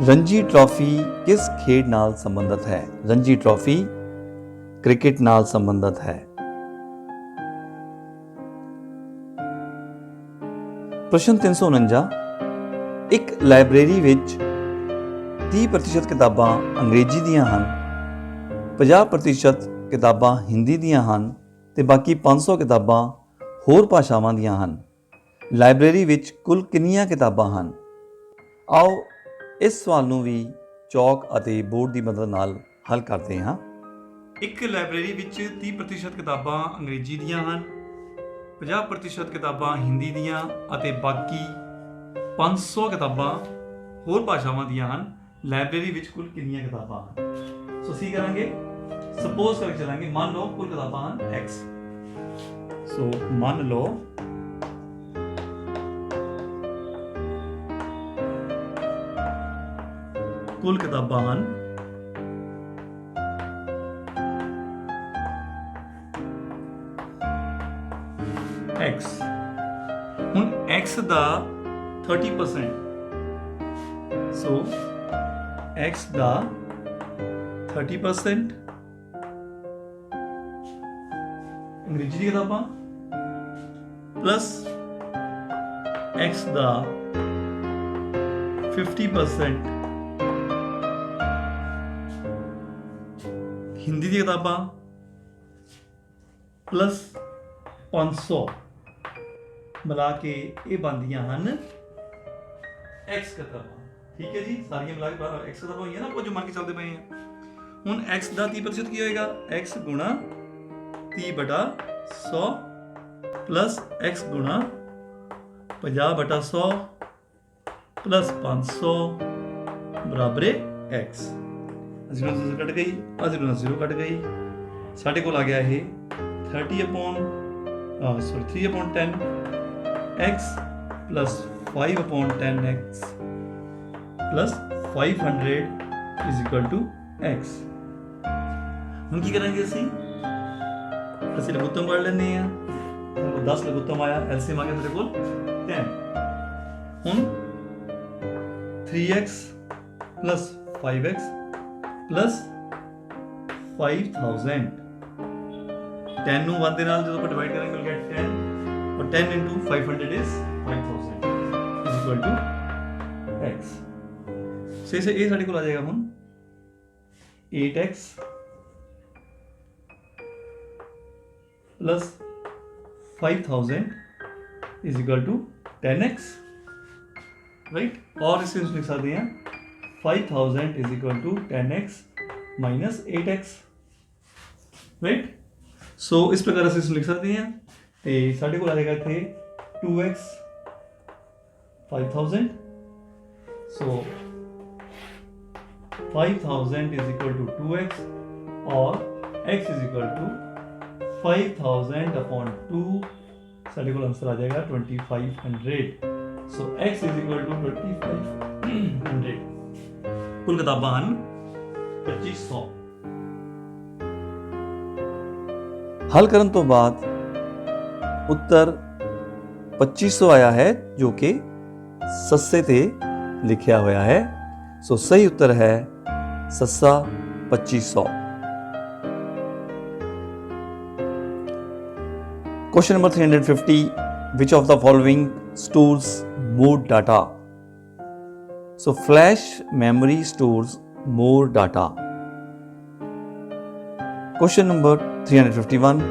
ਰਣਜੀ ਟਰਾਫੀ ਕਿਸ ਖੇਡ ਨਾਲ ਸੰਬੰਧਿਤ ਹੈ? ਰਣਜੀ ਟਰਾਫੀ ਕ੍ਰਿਕਟ ਨਾਲ ਸੰਬੰਧਿਤ ਹੈ। ਪ੍ਰਸ਼ਨ 349 ਇੱਕ ਲਾਇਬ੍ਰੇਰੀ ਵਿੱਚ 30% ਕਿਤਾਬਾਂ ਅੰਗਰੇਜ਼ੀ ਦੀਆਂ ਹਨ, 50% ਕਿਤਾਬਾਂ ਹਿੰਦੀ ਦੀਆਂ ਹਨ ਤੇ ਬਾਕੀ 500 ਕਿਤਾਬਾਂ ਹੋਰ ਭਾਸ਼ਾਵਾਂ ਦੀਆਂ ਹਨ। ਲਾਇਬ੍ਰੇਰੀ ਵਿੱਚ ਕੁੱਲ ਕਿੰਨੀਆਂ ਕਿਤਾਬਾਂ ਹਨ? ਆਓ ਇਸ ਸਵਾਲ ਨੂੰ ਵੀ ਚੌਕ ਅਤੇ ਬੋਰਡ ਦੀ ਮਦਦ ਨਾਲ ਹੱਲ ਕਰਦੇ ਹਾਂ। ਇੱਕ ਲਾਇਬ੍ਰੇਰੀ ਵਿੱਚ 30% ਕਿਤਾਬਾਂ ਅੰਗਰੇਜ਼ੀ ਦੀਆਂ ਹਨ, 50% ਕਿਤਾਬਾਂ ਹਿੰਦੀ ਦੀਆਂ ਅਤੇ ਬਾਕੀ 500 ਕਿਤਾਬਾਂ ਹੋਰ ਭਾਸ਼ਾਵਾਂ ਦੀਆਂ ਹਨ। ਲਾਇਬ੍ਰੇਰੀ ਵਿੱਚ ਕੁੱਲ ਕਿੰਨੀਆਂ ਕਿਤਾਬਾਂ ਹਨ? ਸੋ ਅਸੀਂ ਕਰਾਂਗੇ ਸਪੋਜ਼ ਕਰਕੇ ਚਲਾਂਗੇ, ਮੰਨ ਲਓ ਕੁੱਲ ਕਿਤਾਬਾਂ ਹਨ x। ਸੋ ਮੰਨ ਲਓ ਕੁੱਲ ਕਿਤਾਬਾਂ ਹਨ x। ਹੁਣ x ਦਾ 30%, ਸੋ x ਦਾ 30% ਅੰਗਰੇਜ਼ੀ ਦੀ ਕਿਤਾਬਾਂ ਪਲੱਸ x ਦਾ 50% ਹਿੰਦੀ ਦੀ ਕਿਤਾਬਾਂ ਪਲੱਸ 500 ਮਿਲਾ ਕੇ ਇਹ ਬਣਦੀਆਂ ਹਨ x ਕਿਤਾਬਾਂ। ਠੀਕ ਹੈ ਜੀ, ਸਾਰੀਆਂ ਮਿਲਾ ਕੇ x ਕਿਤਾਬਾਂ ਹੋਈਆਂ ਨਾ, ਉਹ ਜੋ ਮੰਨ ਕੇ ਚੱਲਦੇ ਪਏ ਆ। ਹੁਣ x ਦਾ 30% ਕੀ ਹੋਏਗਾ? x ਗੁਣਾ 30/100 ਪਲੱਸ x ਗੁਣਾ 50/100 ਪਲੱਸ 500 ਬਰਾਬਰ x। 0 ਕੱਟ ਗਈ, 0 ਕੱਟ ਗਈ, ਸਾਡੇ ਕੋਲ ਆ ਗਿਆ ਇਹ 3/10 x plus 5/10x plus 500 is equal to x। ਹੁਣ ਕੀ ਕਰਾਂਗੇ ਅਸੀਂ ਲਘੁੱਤਮ ਪੜ੍ਹ ਲੈਂਦੇ ਹਾਂ। 10 ਲਘੁੱਤਮ ਆਇਆ, ਐਲਸੀਐਮ ਆ ਗਿਆ ਸਾਡੇ ਕੋਲ 10। ਹੁਣ 3x plus 5x plus 5000, 10 ਨੂੰ 1 ਦੇ ਨਾਲ ਜਦੋਂ ਆਪਾਂ ਡਿਵਾਈਡ ਕਰਾਂਗੇ we'll get 10, और 10 into 500 is 5000 is equal to x। ਸੋ ਇਹ ਸਾਡੇ ਕੋਲ ਆ ਜਾਏਗਾ ਹੁਣ 8x plus 5000 is equal to 10x, right? और इसे लिख सकते हैं 5000 is equal to 10x minus 8x, right? सो इस प्रकार से लिख सकते हैं। तो साढ़े को आ जाएगा थे 2x 5000, so 5000 is equal to 2x और x is equal to 5000 upon 2, साढ़े को आंसर आ जाएगा 2500। सो x is equal to 2500। कुल किताबां ਹਨ 2500। हल ਕਰਨ ਤੋਂ ਬਾਅਦ ਉੱਤਰ 2500 ਆਇਆ ਹੈ, ਜੋ ਕਿ ਸੱਸੇ ਤੇ ਲਿਖਿਆ ਹੋਇਆ ਹੈ। ਸੋ ਸਹੀ ਉੱਤਰ ਹੈ ਸੱਸਾ 2500। Question number 350, which of the following stores more data? So flash memory stores more data. Question number 351,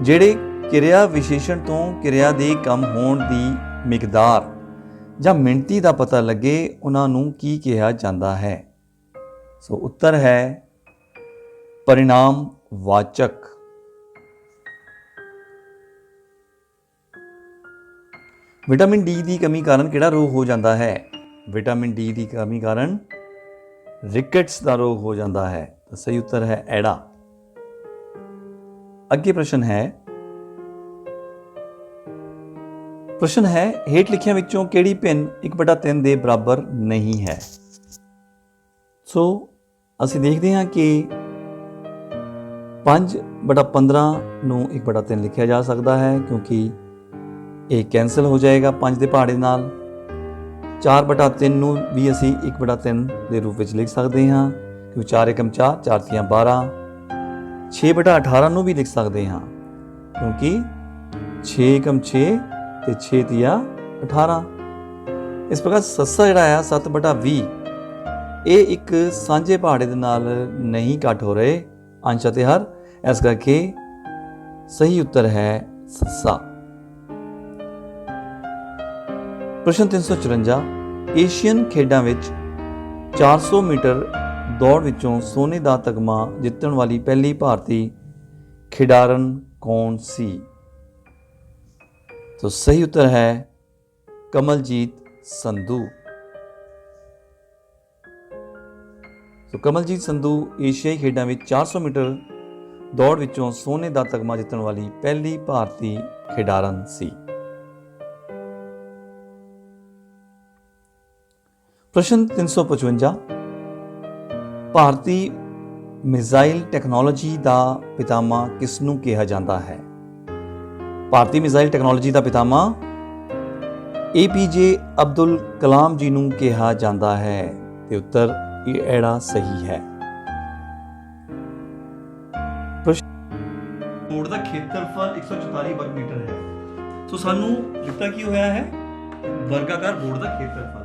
ਜਿਹੜੇ ਕਿਰਿਆ ਵਿਸ਼ੇਸ਼ਣ ਤੋਂ ਕਿਰਿਆ ਦੇ ਕੰਮ ਹੋਣ ਦੀ ਮਿਕਦਾਰ ਜਾਂ ਮਿਣਤੀ ਦਾ ਪਤਾ ਲੱਗੇ ਉਹਨਾਂ ਨੂੰ ਕੀ ਕਿਹਾ ਜਾਂਦਾ ਹੈ? ਸੋ ਉੱਤਰ ਹੈ ਪਰਿਣਾਮ ਵਾਚਕ। ਵਿਟਾਮਿਨ ਡੀ ਦੀ ਕਮੀ ਕਾਰਨ ਕਿਹੜਾ ਰੋਗ ਹੋ ਜਾਂਦਾ ਹੈ? ਵਿਟਾਮਿਨ ਡੀ ਦੀ ਕਮੀ ਕਾਰਨ ਰਿਕੇਟਸ ਦਾ ਰੋਗ ਹੋ ਜਾਂਦਾ ਹੈ। ਤਾਂ ਸਹੀ ਉੱਤਰ ਹੈ ਐੜਾ। ਅੱਗੇ ਪ੍ਰਸ਼ਨ ਹੈ ਹੇਠ ਲਿਖਿਆਂ ਵਿੱਚੋਂ ਕਿਹੜੀ ਭਿੰਨ 1/3 ਦੇ ਬਰਾਬਰ ਨਹੀਂ ਹੈ? ਸੋ ਅਸੀਂ ਦੇਖਦੇ ਹਾਂ ਕਿ 5/15 ਨੂੰ 1/3 ਲਿਖਿਆ ਜਾ ਸਕਦਾ ਹੈ, ਕਿਉਂਕਿ ਇਹ ਕੈਂਸਲ ਹੋ ਜਾਏਗਾ 5 ਦੇ ਪਹਾੜੇ ਨਾਲ। 4/3 ਨੂੰ ਵੀ ਅਸੀਂ 1/3 ਦੇ ਰੂਪ ਵਿੱਚ ਲਿਖ ਸਕਦੇ ਹਾਂ, ਕਿਉਂਕਿ 4 ਏਕਮ 4, 4 ਤੀਆਂ 12। 6/18 ਨੂੰ ਵੀ ਲਿਖ ਸਕਦੇ ਹਾਂ, ਕਿਉਂਕਿ 6 ਏਕਮ 6 ਤੇ 6 ਤੀਆਂ 18। ਇਸ ਪ੍ਰਕਾਰ ਸੱਸਾ ਜਿਹੜਾ ਆ 7/20 ਇਹ ਇੱਕ ਸਾਂਝੇ ਪਹਾੜੇ ਦੇ ਨਾਲ ਨਹੀਂ ਘੱਟ ਹੋ ਰਹੇ ਅੰਸ਼ ਅਤੇ ਹਰ, ਇਸ ਕਰਕੇ ਸਹੀ ਉੱਤਰ ਹੈ ਸੱਸਾ। ਪ੍ਰਸ਼ਨ 354, ਏਸ਼ੀਅਨ ਖੇਡਾਂ ਵਿੱਚ 400 ਮੀਟਰ ਦੌੜ ਵਿੱਚੋਂ ਸੋਨੇ ਦਾ ਤਗਮਾ ਜਿੱਤਣ ਵਾਲੀ ਪਹਿਲੀ ਭਾਰਤੀ ਖਿਡਾਰਨ ਕੌਣ ਸੀ? तो सही उत्तर है कमलजीत संधू। तो कमलजीत संधू एशियाई खेडों में 400 मीटर दौड़ विचों सोने का तगमा जितने वाली पहली भारतीय खिडारन सी। प्रश्न 355, भारतीय मिसाइल टैक्नोलॉजी का पितामह किसनू कहा जाता है? ਭਾਰਤੀ ਮਿਜ਼ਾਈਲ ਟੈਕਨੋਲੋਜੀ ਦਾ ਪਿਤਾਮਾ APJ ਅਬਦੁਲ ਕਲਾਮ ਜੀ ਨੂੰ ਕਿਹਾ ਜਾਂਦਾ ਹੈ ਤੇ ਉੱਤਰ ਇਹੜਾ ਸਹੀ ਹੈ। ਬੋਰਡ ਦਾ ਖੇਤਰਫਲ 144 ਵਰਗ ਮੀਟਰ ਹੈ। ਸੋ ਸਾਨੂੰ ਦਿੱਤਾ ਕੀ ਹੋਇਆ ਹੈ? ਵਰਗਾਕਾਰ ਬੋਰਡ ਦਾ ਖੇਤਰਫਲ।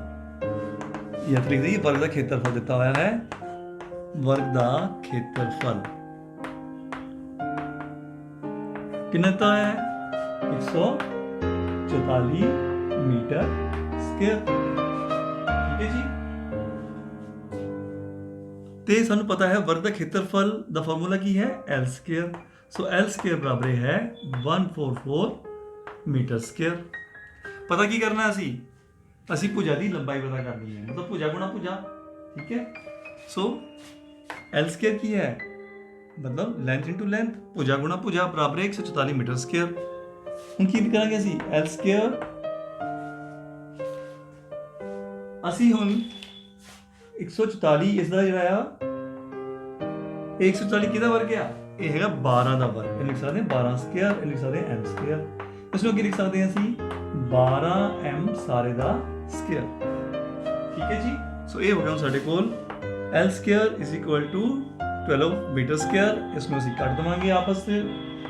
ਯਾਦ ਰੱਖ ਲਈਏ ਵਰਗ ਦਾ ਖੇਤਰਫਲ ਦਿੱਤਾ ਹੋਇਆ ਹੈ। ਵਰਗ ਦਾ ਖੇਤਰਫਲ ਕਿੰਨਾ ਦਿੱਤਾ ਹੋਇਆ ਹੈ? 144 मीटर स्क्वायर। ठीक है जी। ਤੇ ਸਾਨੂੰ ਪਤਾ ਹੈ ਵਰਗ ਦਾ ਖੇਤਰਫਲ ਦਾ ਫਾਰਮੂਲਾ ਕੀ ਹੈ? L square. So L square ਬਰਾਬਰ ਹੈ 144 ਮੀਟਰ ਸਕੁਅਰ। ਪਤਾ ਕੀ ਕਰਨਾ ਅਸੀਂ ਭੁਜਾ ਦੀ ਲੰਬਾਈ ਪਤਾ ਕਰਨੀ ਹੈ, ਮਤਲਬ ਭੁਜਾ ਗੁਣਾ ਭੁਜਾ। ਠੀਕ ਹੈ। ਸੋ L ਸਕੁਅਰ ਕੀ ਹੈ? ਮਤਲਬ ਲੈਂਥ ਇਨਟੂ ਲੈਂਥ, ਭੁਜਾ ਗੁਣਾ ਭੁਜਾ ਬਰਾਬਰ ਹੈ 144 ਮੀਟਰ ਸਕੁਅਰ। ਹੁਣ ਕੀ ਕਰਾਂਗੇ L ਸਕੁਅਰ। ਅਸੀਂ ਹੁਣ 144 ਇਸ ਦਾ ਜਿਹੜਾ ਆ 144 ਕਿਹਦਾ ਵਰਗ ਆ? ਇਹ ਹੈਗਾ 12 ਦਾ ਵਰਗ। ਇਹ ਲਿਖ ਸਕਦੇ ਹਾਂ 12 ਸਕੁਅਰ, ਇਹ ਲਿਖ ਸਕਦੇ ਹਾਂ m ਸਕੁਅਰ। ਇਸ ਨੂੰ ਕੀ ਲਿਖ ਸਕਦੇ ਹਾਂ ਅਸੀਂ? 12m ਸਾਰੇ ਦਾ ਸਕੁਅਰ। ਠੀਕ ਹੈ ਜੀ। ਸੋ ਇਹ ਹੋ ਗਿਆ ਸਾਡੇ ਕੋਲ L ਸਕੁਅਰ = 12 ਮੀਟਰ ਸਕੁਅਰ। ਇਸ ਨੂੰ ਅਸੀਂ ਕੱਟ ਦੇਵਾਂਗੇ ਆਪਸ ਵਿੱਚ।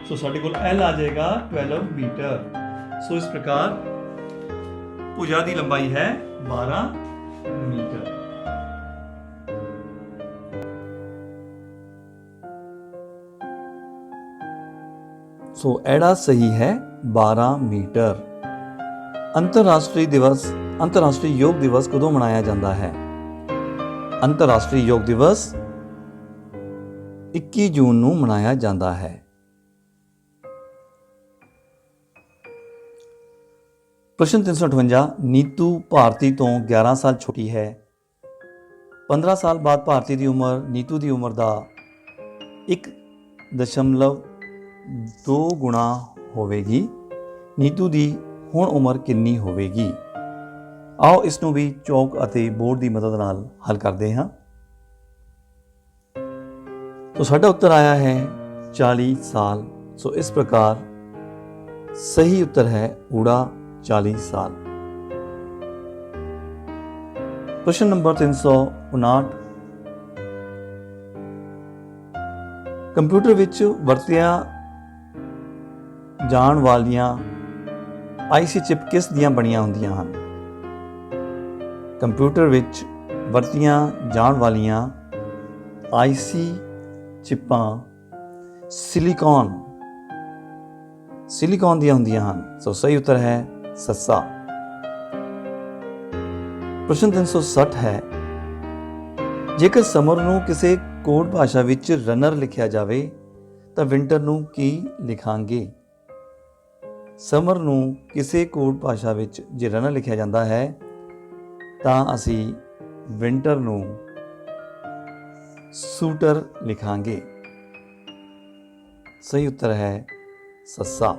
ਸੋ ਸਾਡੇ ਕੋਲ L ਆ ਜਾਏਗਾ 12 ਮੀਟਰ। ਸੋ ਇਸ ਪ੍ਰਕਾਰ ਭੁਜਾ ਦੀ ਲੰਬਾਈ ਹੈ 12 ਮੀਟਰ। ਸੋ ਐੜਾ ਸਹੀ ਹੈ 12 ਮੀਟਰ। ਅੰਤਰਰਾਸ਼ਟਰੀ ਯੋਗ ਦਿਵਸ ਕਦੋਂ ਮਨਾਇਆ ਜਾਂਦਾ ਹੈ? ਅੰਤਰਰਾਸ਼ਟਰੀ ਯੋਗ ਦਿਵਸ 21 ਜੂਨ ਨੂੰ ਮਨਾਇਆ ਜਾਂਦਾ ਹੈ। प्रश्न 358, नीतू भारती तो 11 साल छोटी है। 15 साल बाद भारती की उम्र नीतू की उम्र का 1.2 गुणा होवेगी। नीतू की हुण उम्र कितनी होवेगी? आओ इसनों भी चौक अते बोर्ड की मदद नाल हल करते हैं। तो साडा उत्तर आया है 40 साल। सो इस प्रकार सही उत्तर है ऊड़ा 40 साल। प्रश्न नंबर 359, कंप्यूटर विच वरतिया जाण वालियां IC चिप किस दियां बणियां हुंदियां हन? कंप्यूटर विच वरतियां जाण वालियां IC चिपां सिलिकॉन दियां हुंदियां हन। सो सही उत्तर है सस्सा। प्रश्न 360 है, जेकर समर ਨੂੰ ਕਿਸੇ ਕੋਡ ਭਾਸ਼ਾ ਵਿੱਚ ਰਨਰ ਲਿਖਿਆ ਜਾਵੇ ਤਾਂ ਵਿੰਟਰ ਨੂੰ ਕੀ ਲਿਖਾਂਗੇ? ਸਮਰ ਨੂੰ ਕਿਸੇ ਕੋਡ ਭਾਸ਼ਾ ਵਿੱਚ ਜੇ ਰਨਰ ਲਿਖਿਆ ਜਾਂਦਾ ਹੈ ਤਾਂ ਅਸੀਂ ਵਿੰਟਰ ਨੂੰ सूटर लिखांगे। सही उत्तर है सस्सा।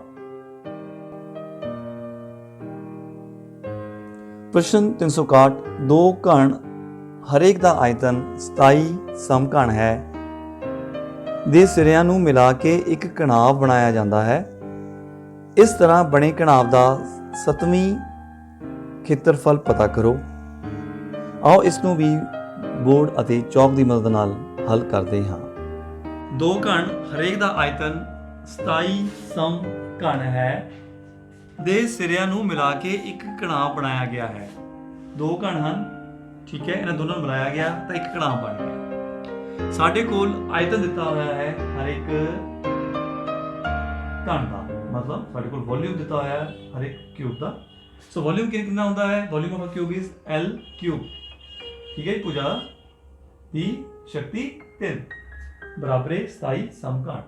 प्रश्न 361, दो घण हरेक दा आयतन 27 समघण है ਦੇ ਸਿਰਿਆਂ ਨੂੰ ਮਿਲਾ ਕੇ ਇੱਕ ਘਣਾਵ ਬਣਾਇਆ ਜਾਂਦਾ ਹੈ। ਇਸ ਤਰ੍ਹਾਂ ਬਣੇ ਘਣਾਵ ਦਾ 7ਵੀਂ ਖੇਤਰਫਲ ਪਤਾ ਕਰੋ। ਆਓ ਇਸ ਨੂੰ ਵੀ ਬੋਰਡ ਅਤੇ ਚੌਕ ਦੀ ਮਦਦ ਨਾਲ ਹੱਲ ਕਰਦੇ ਹਾਂ। ਦੋ ਘਣ ਹਰੇਕ ਦਾ ਆਇਤਨ 27 ਸਮਘਣ ਹੈ ਦੇ ਸਿਰਿਆਂ ਨੂੰ ਮਿਲਾ ਕੇ ਇੱਕ ਘਣਾਵ ਬਣਾਇਆ ਗਿਆ ਹੈ। ਦੋ ਘਣ ਹਨ, ਠੀਕ ਹੈ, ਇਹਨਾਂ ਦੋਨਾਂ ਨੂੰ ਮਿਲਾਇਆ ਗਿਆ ਤਾਂ ਇੱਕ ਘਣਾਵ ਬਣ ਗਿਆ। ਸਾਡੇ ਕੋਲ ਆਇਤਨ ਦਿੱਤਾ ਹੋਇਆ ਹੈ ਹਰ ਇੱਕ ਘਣ ਦਾ, ਮਤਲਬ ਸਾਡੇ ਕੋਲ ਵੋਲਿਊਮ ਦਿੱਤਾ ਹੋਇਆ ਹੈ ਹਰ ਇੱਕ ਕਿਊਬ ਦਾ। ਸੋ ਵੋਲਿਊਮ ਕਿੰਨਾ ਹੁੰਦਾ ਹੈ? Volume of a cube is L cube. ठीक है। भुजा दी शक्ति 3 बराबरे 27 समकाण।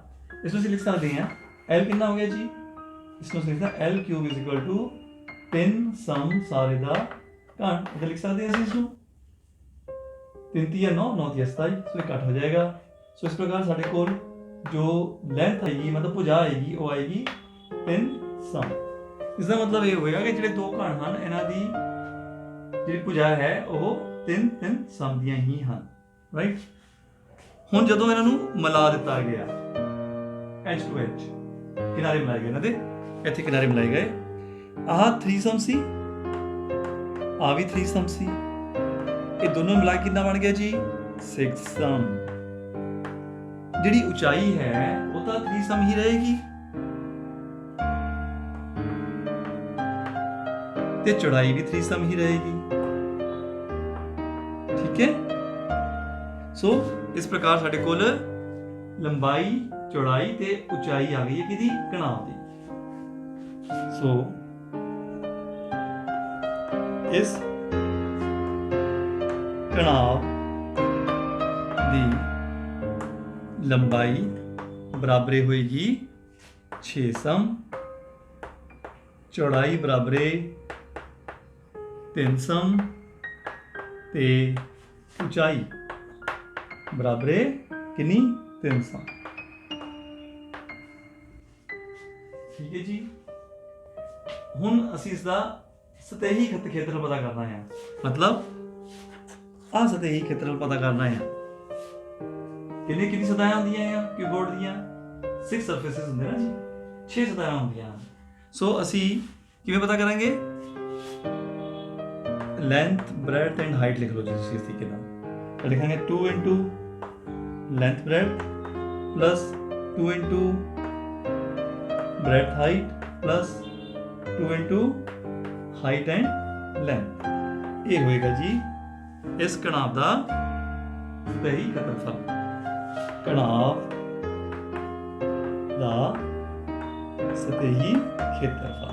इसमें से लिख सकते हैं L कितना हो गया जी, इसमें से लिखना L cube is equal to 3 सम सारे दा काण। इधर लिख सकते हैं इसको 3 तिया 9 9 तिया 27, सो ये कट हो जाएगा। सो इस प्रकार साढ़े कोल जो लेंथ आएगी मतलब भुजा आएगी वो आएगी 3 सम। इसका मतलब ये होएगा कि ਜਿਹੜੇ ਦੋ ਘਣ ਹਨ ਇਹਨਾਂ ਦੀ ਜਿਹੜੀ ਭੁਜਾ ਹੈ ਉਹ 3 ਸਮ ਦੀਆਂ ਹੀ ਹਨ, ਰਾਈਟ। ਹੁਣ ਜਦੋਂ ਇਹਨਾਂ ਨੂੰ ਮਿਲਾ ਦਿੱਤਾ ਗਿਆ H to H, ਕਿਨਾਰੇ ਮਿਲਾਏ ਗਏ ਇਹਨਾਂ ਦੇ, ਇੱਥੇ ਕਿਨਾਰੇ ਮਿਲਾਏ ਗਏ, ਆਹ 3 ਸਮ ਸੀ, ਆ ਵੀ 3 ਸਮ ਸੀ, ਇਹ ਦੋਨੋਂ ਮਿਲਾ ਕੇ ਕਿੰਨਾ ਬਣ ਗਿਆ ਜੀ 6 ਸਮ। ਜਿਹੜੀ ਉਚਾਈ ਹੈ ਉਹ ਤਾਂ 3 ਸਮ ਹੀ ਰਹੇਗੀ ਤੇ ਚੌੜਾਈ ਵੀ 3 ਸਮ ਹੀ ਰਹੇਗੀ, ठीक है। सो इस प्रकार साडे कोल लंबाई चौड़ाई ते ऊंचाई आ गई है किदी कणाव दी। सो इस कणाव दी लंबाई बराबरे होएगी 6 सम, चौड़ाई बराबरे 3 सम ते ऊंचाई बराबर कितनी 3 सम, ठीक है जी। हुण असीं इसदा सतही खेत्रफल पता करना है, मतलब आ सतही खेत्रफल पता करना है। कितनी सतहां होंदियां हैं क्यूबोर्ड दियां 6 सरफेसिस होंदे ना जी, 6 सतहां होंदियां। सो असीं किवें पता करांगे, लेंथ ब्रेथ एंड हाइट लिख लो जी इस तरीके नाल, तो लिखेंगे 2 into length breadth plus 2 into breadth height plus 2 into height and length. ये होएगा जी इस कणाव का सतही क्षेत्रफल, कणाव का सतही क्षेत्रफल।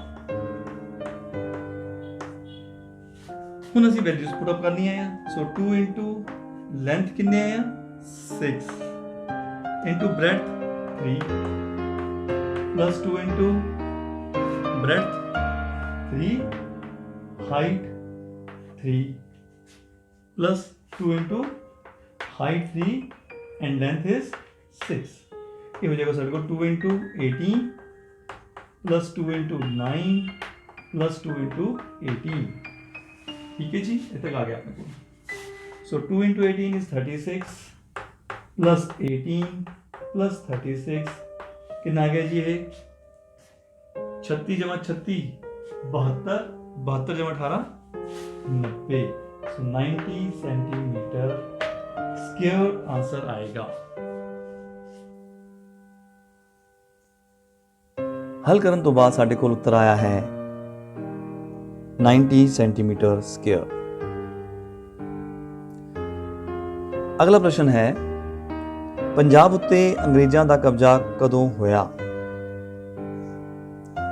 ਹੁਣ ਅਸੀਂ ਵੈਲਿਊਜ਼ ਪੁੱਟ ਅਪ ਕਰਨੀਆਂ ਆ। ਸੋ 2 ਇੰਟੂ ਲੈਂਥ ਕਿੰਨੇ ਆ 6 into breadth 3 plus 2 into breadth 3 height 3 plus 2 into height 3 and length is 6। ਇਹ ਹੋ ਜਾਏਗਾ ਸਾਡੇ ਕੋਲ 2 into 18 plus 2 into 9 plus 2 into 18, ठीक है जी, इतना तक आ गया अपने को। सो 2 इंटू 18 इज 36 प्लस 18 प्लस 36 कितना आ गया जी ये 36 जमा 36 72, 72 जमा 18 90। सो 90 सेंटीमीटर स्क्वायर आंसर आएगा। हल करने तो बाद साढ़े को उत्तर आया है 90 सेंटीमीटर स्क्वायर। अगला प्रश्न है पंजाब उत्ते अंग्रेज़ां दा कब्जा कदों होया।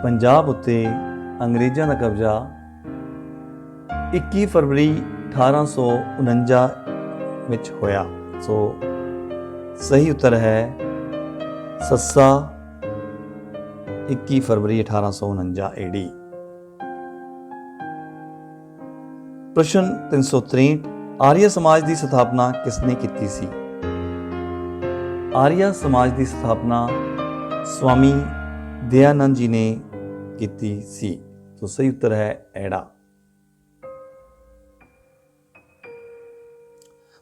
पंजाब उत्ते अंग्रेज़ां दा कब्जा 21 फरवरी 1849 विच होया। सो सही उत्तर है सस्सा 21 फरवरी 1849 AD। प्रश्न 363 आर्य समाज की स्थापना किसने की सी। आर्य समाज की स्थापना स्वामी दयानंद जी ने की सी। तो सही उत्तर है एड़ा।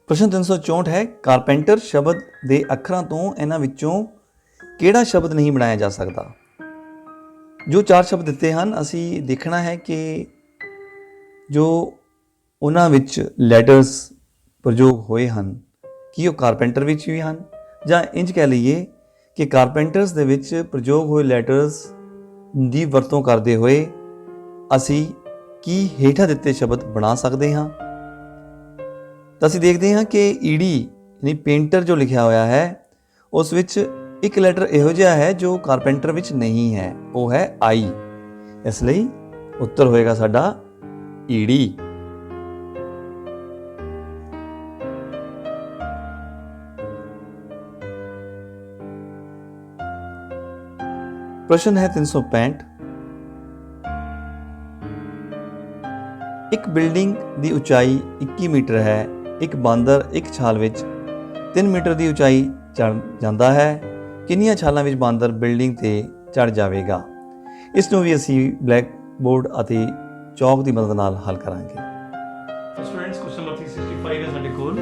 प्रश्न 364 है कारपेंटर शब्द के अखरां तो इन्हां विचों किहड़ा शब्द नहीं बनाया जा सकता। जो 4 शब्द दिते हैं असी देखना है कि जो उन्हां विच लैटर्स प्रयोग होए हैं कि वो कारपेंटर विच भी हैं जां इंज कह लईए कि कारपेंटर्स दे विच प्रयोग होए लैटर्स दी वरतों करते हुए असी की हेठा दिते शब्द बना सकते हाँ। तो असी देखते हैं कि ईडी यानी पेंटर जो लिखा होया है उस विच एक लैटर इहो जिहा है जो कारपेंटर विच नहीं है, वो है आई। इसलिए उत्तर होएगा साडा ईडी। प्रश्न है 365। एक बिल्डिंग ਦੀ ਉਚਾਈ 21 ਮੀਟਰ ਹੈ। ਇੱਕ ਬਾਂਦਰ ਇੱਕ ਛਾਲ ਵਿੱਚ 3 ਮੀਟਰ ਦੀ ਉਚਾਈ ਚੜ੍ਹ ਜਾਂਦਾ ਹੈ। ਕਿੰਨੀਆਂ ਛਾਲਾਂ ਵਿੱਚ ਬਾਂਦਰ ਬਿਲਡਿੰਗ ਤੇ ਚੜ੍ਹ ਜਾਵੇਗਾ? ਇਸ ਨੂੰ ਵੀ ਅਸੀਂ ਬਲੈਕ ਬੋਰਡ ਅਤੇ ਚੌਕ ਦੀ ਮਦਦ ਨਾਲ ਹੱਲ ਕਰਾਂਗੇ। ਸਟੂਡੈਂਟਸ ਕੁਐਸਚਨ ਨੰਬਰ 365 ਹੈ ਸਾਡੇ ਕੋਲ।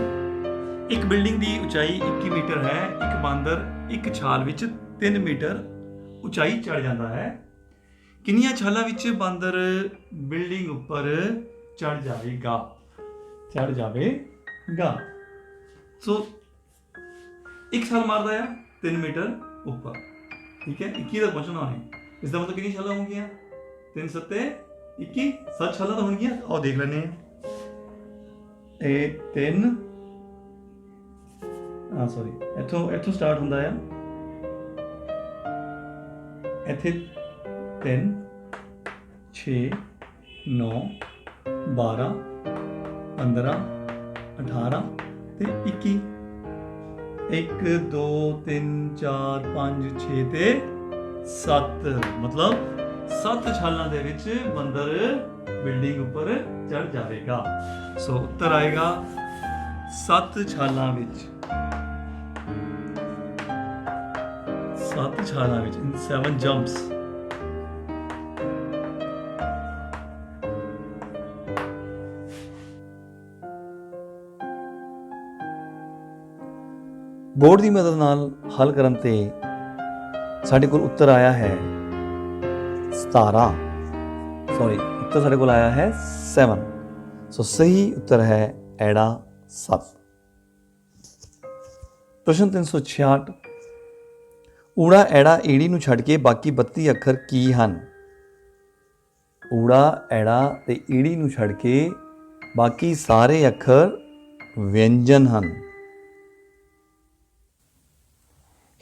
ਇੱਕ ਬਿਲਡਿੰਗ ਦੀ ਉਚਾਈ 21 ਮੀਟਰ ਹੈ। ਇੱਕ ਬਾਂਦਰ ਇੱਕ ਛਾਲ ਵਿੱਚ 3 ਮੀਟਰ ਉਚਾਈ ਚੜ੍ਹ ਜਾਂਦਾ ਹੈ। ਕਿੰਨੀਆਂ ਛਾਲਾਂ ਵਿੱਚ ਬਾਂਦਰ ਬਿਲਡਿੰਗ ਉੱਪਰ ਚੜ੍ਹ ਜਾਵੇਗਾ? ਸੋ ਇੱਕ ਛਾਲ ਮਾਰਦਾ ਹੈ 3 ਮੀਟਰ ਉੱਪਰ, ਠੀਕ ਹੈ। 21 ਤੱਕ ਪਹੁੰਚਣਾ ਉਹਨੇ। ਇਸ ਦਾ ਮਤਲਬ ਕਿੰਨੀ ਛਾਲਾਂ ਹੋਣਗੀਆਂ? 3 7 21, 7 ਛਾਲਾਂ ਤਾਂ ਹੋਣਗੀਆਂ। ਆਓ ਦੇਖ ਲੈਂਦੇ ਹਾਂ। ਇਹ 3 ਸੌਰੀ ਇੱਥੋਂ ਸਟਾਰਟ ਹੁੰਦਾ ਆ। ਇੱਥੇ 3 6 9 12 15 18 ਤੇ 21। 1 2 3 4 5 6 ਤੇ 7, ਮਤਲਬ 7 ਛਾਲਾਂ ਦੇ ਵਿੱਚ ਬਾਂਦਰ ਬਿਲਡਿੰਗ ਉੱਪਰ ਚੜ ਜਾਵੇਗਾ। ਸੋ ਉੱਤਰ ਆਏਗਾ 7 ਛਾਲਾਂ ਵਿੱਚ। 7 ਛਾਲਾਂ ਵਿੱਚ, in 7 jumps। ਬੋਰਡ ਦੀ ਮਦਦ ਨਾਲ ਹੱਲ ਕਰਨ ਤੇ ਸਾਡੇ ਕੋਲ ਉੱਤਰ ਆਇਆ ਹੈ 17। ਉੱਤਰ ਸਾਡੇ ਕੋਲ ਆਇਆ ਹੈ 7। ਸੋ ਸਹੀ ਉੱਤਰ ਹੈ ਐੜਾ 7। ਪ੍ਰਸ਼ਨ 366। ਊੜਾ ਐੜਾ ਈੜੀ ਨੂੰ ਛੱਡ ਕੇ ਬਾਕੀ 32 ਅੱਖਰ ਕੀ ਹਨ? ਊੜਾ ਐੜਾ ਤੇ ਈੜੀ ਨੂੰ ਛੱਡ ਕੇ ਬਾਕੀ ਸਾਰੇ ਅੱਖਰ ਵਿਅੰਜਨ ਹਨ।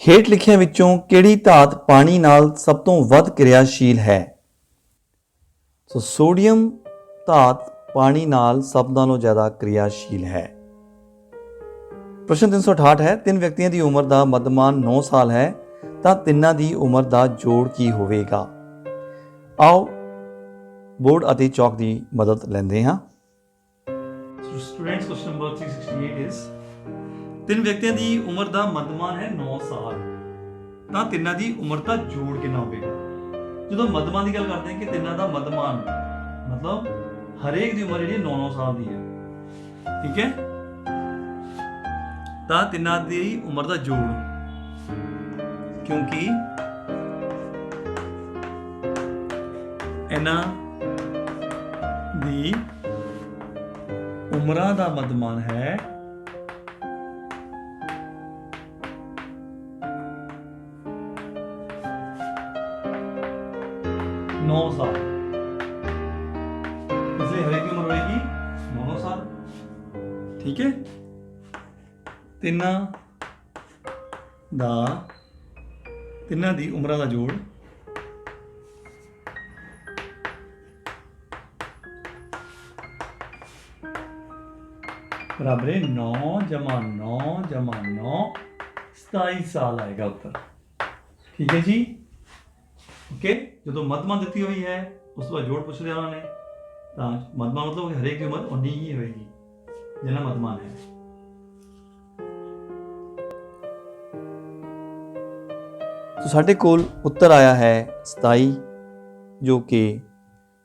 ਹੇਠ ਲਿਖਿਆਂ ਵਿੱਚੋਂ ਕਿਹੜੀ ਧਾਤ ਪਾਣੀ ਨਾਲ ਸਭ ਤੋਂ ਵੱਧ ਕਿਰਿਆਸ਼ੀਲ ਹੈ? ਸੋ ਸੋਡੀਅਮ ਧਾਤ ਪਾਣੀ ਨਾਲ ਸਭ ਨਾਲੋਂ ਜ਼ਿਆਦਾ ਕਿਰਿਆਸ਼ੀਲ ਹੈ। ਪ੍ਰਸ਼ਨ 368 ਹੈ। 3 ਵਿਅਕਤੀਆਂ ਦੀ ਉਮਰ ਦਾ ਮੱਧਮਾਨ 9 ਸਾਲ ਹੈ ਤਾਂ ਤਿੰਨਾਂ ਦੀ ਉਮਰ ਦਾ ਜੋੜ ਕੀ ਹੋਵੇਗਾ? ਆਓ ਬੋਰਡ ਅਤੇ ਚੌਕ ਦੀ ਮਦਦ ਲੈਂਦੇ ਹਾਂ। ਸਟੂਡੈਂਟਸ ਕੁਐਸਚਨ ਨੰਬਰ 368 ਇਜ਼ 3 ਵਿਅਕਤੀਆਂ ਦੀ ਉਮਰ ਦਾ ਮੱਧਮਾਨ ਹੈ 9 ਸਾਲ ਤਾਂ ਤਿੰਨਾਂ ਦੀ ਉਮਰ ਦਾ ਜੋੜ ਕਿੰਨਾ ਹੋਵੇਗਾ? ਜਦੋਂ ਮੱਧਮਾਨ ਦੀ ਗੱਲ ਕਰਦੇ ਹਾਂ ਕਿ ਤਿੰਨਾਂ ਦਾ ਮੱਧਮਾਨ ਮਤਲਬ ਹਰੇਕ ਦੀ ਉਮਰ ਜਿਹੜੀ 9 ਸਾਲ ਦੀ ਹੈ, ਠੀਕ ਹੈ। ਤਾਂ ਤਿੰਨਾਂ ਦੀ ਉਮਰ ਦਾ ਜੋੜ, ਕਿਉਂਕਿ ਇਹਨਾਂ ਦੀ ਉਮਰਾਂ ਦਾ ਮੱਧਮਾਨ ਹੈ 9 ਸਾਲ। इसलिए हर एक की उम्र होगी 9 साल, ठीक है। ਤਿੰਨਾਂ ਦੀ ਉਮਰਾਂ ਦਾ ਜੋੜ ਬਰਾਬਰ 9 ਜਮਾ 9 ਜਮਾ 9 27 ਸਾਲ ਆਏਗਾ ਉੱਤਰ, ਠੀਕ ਹੈ ਜੀ। ਓਕੇ, ਜਦੋਂ ਮੱਧਮਾਨ ਦਿੱਤੀ ਹੋਈ ਹੈ ਉਸ ਤੋਂ ਬਾਅਦ ਜੋੜ ਪੁੱਛ ਲਿਆ ਉਹਨਾਂ ਨੇ, ਤਾਂ ਮੱਧਮਾਨ ਮਤਲਬ ਹਰੇਕ ਦੀ ਉਮਰ ਉਨੀ ਹੀ ਹੋਏਗੀ ਜਿੰਨਾ ਮੱਧਮਾਨ ਹੈ। तो साढ़े कोल उत्तर आया है 27, जो कि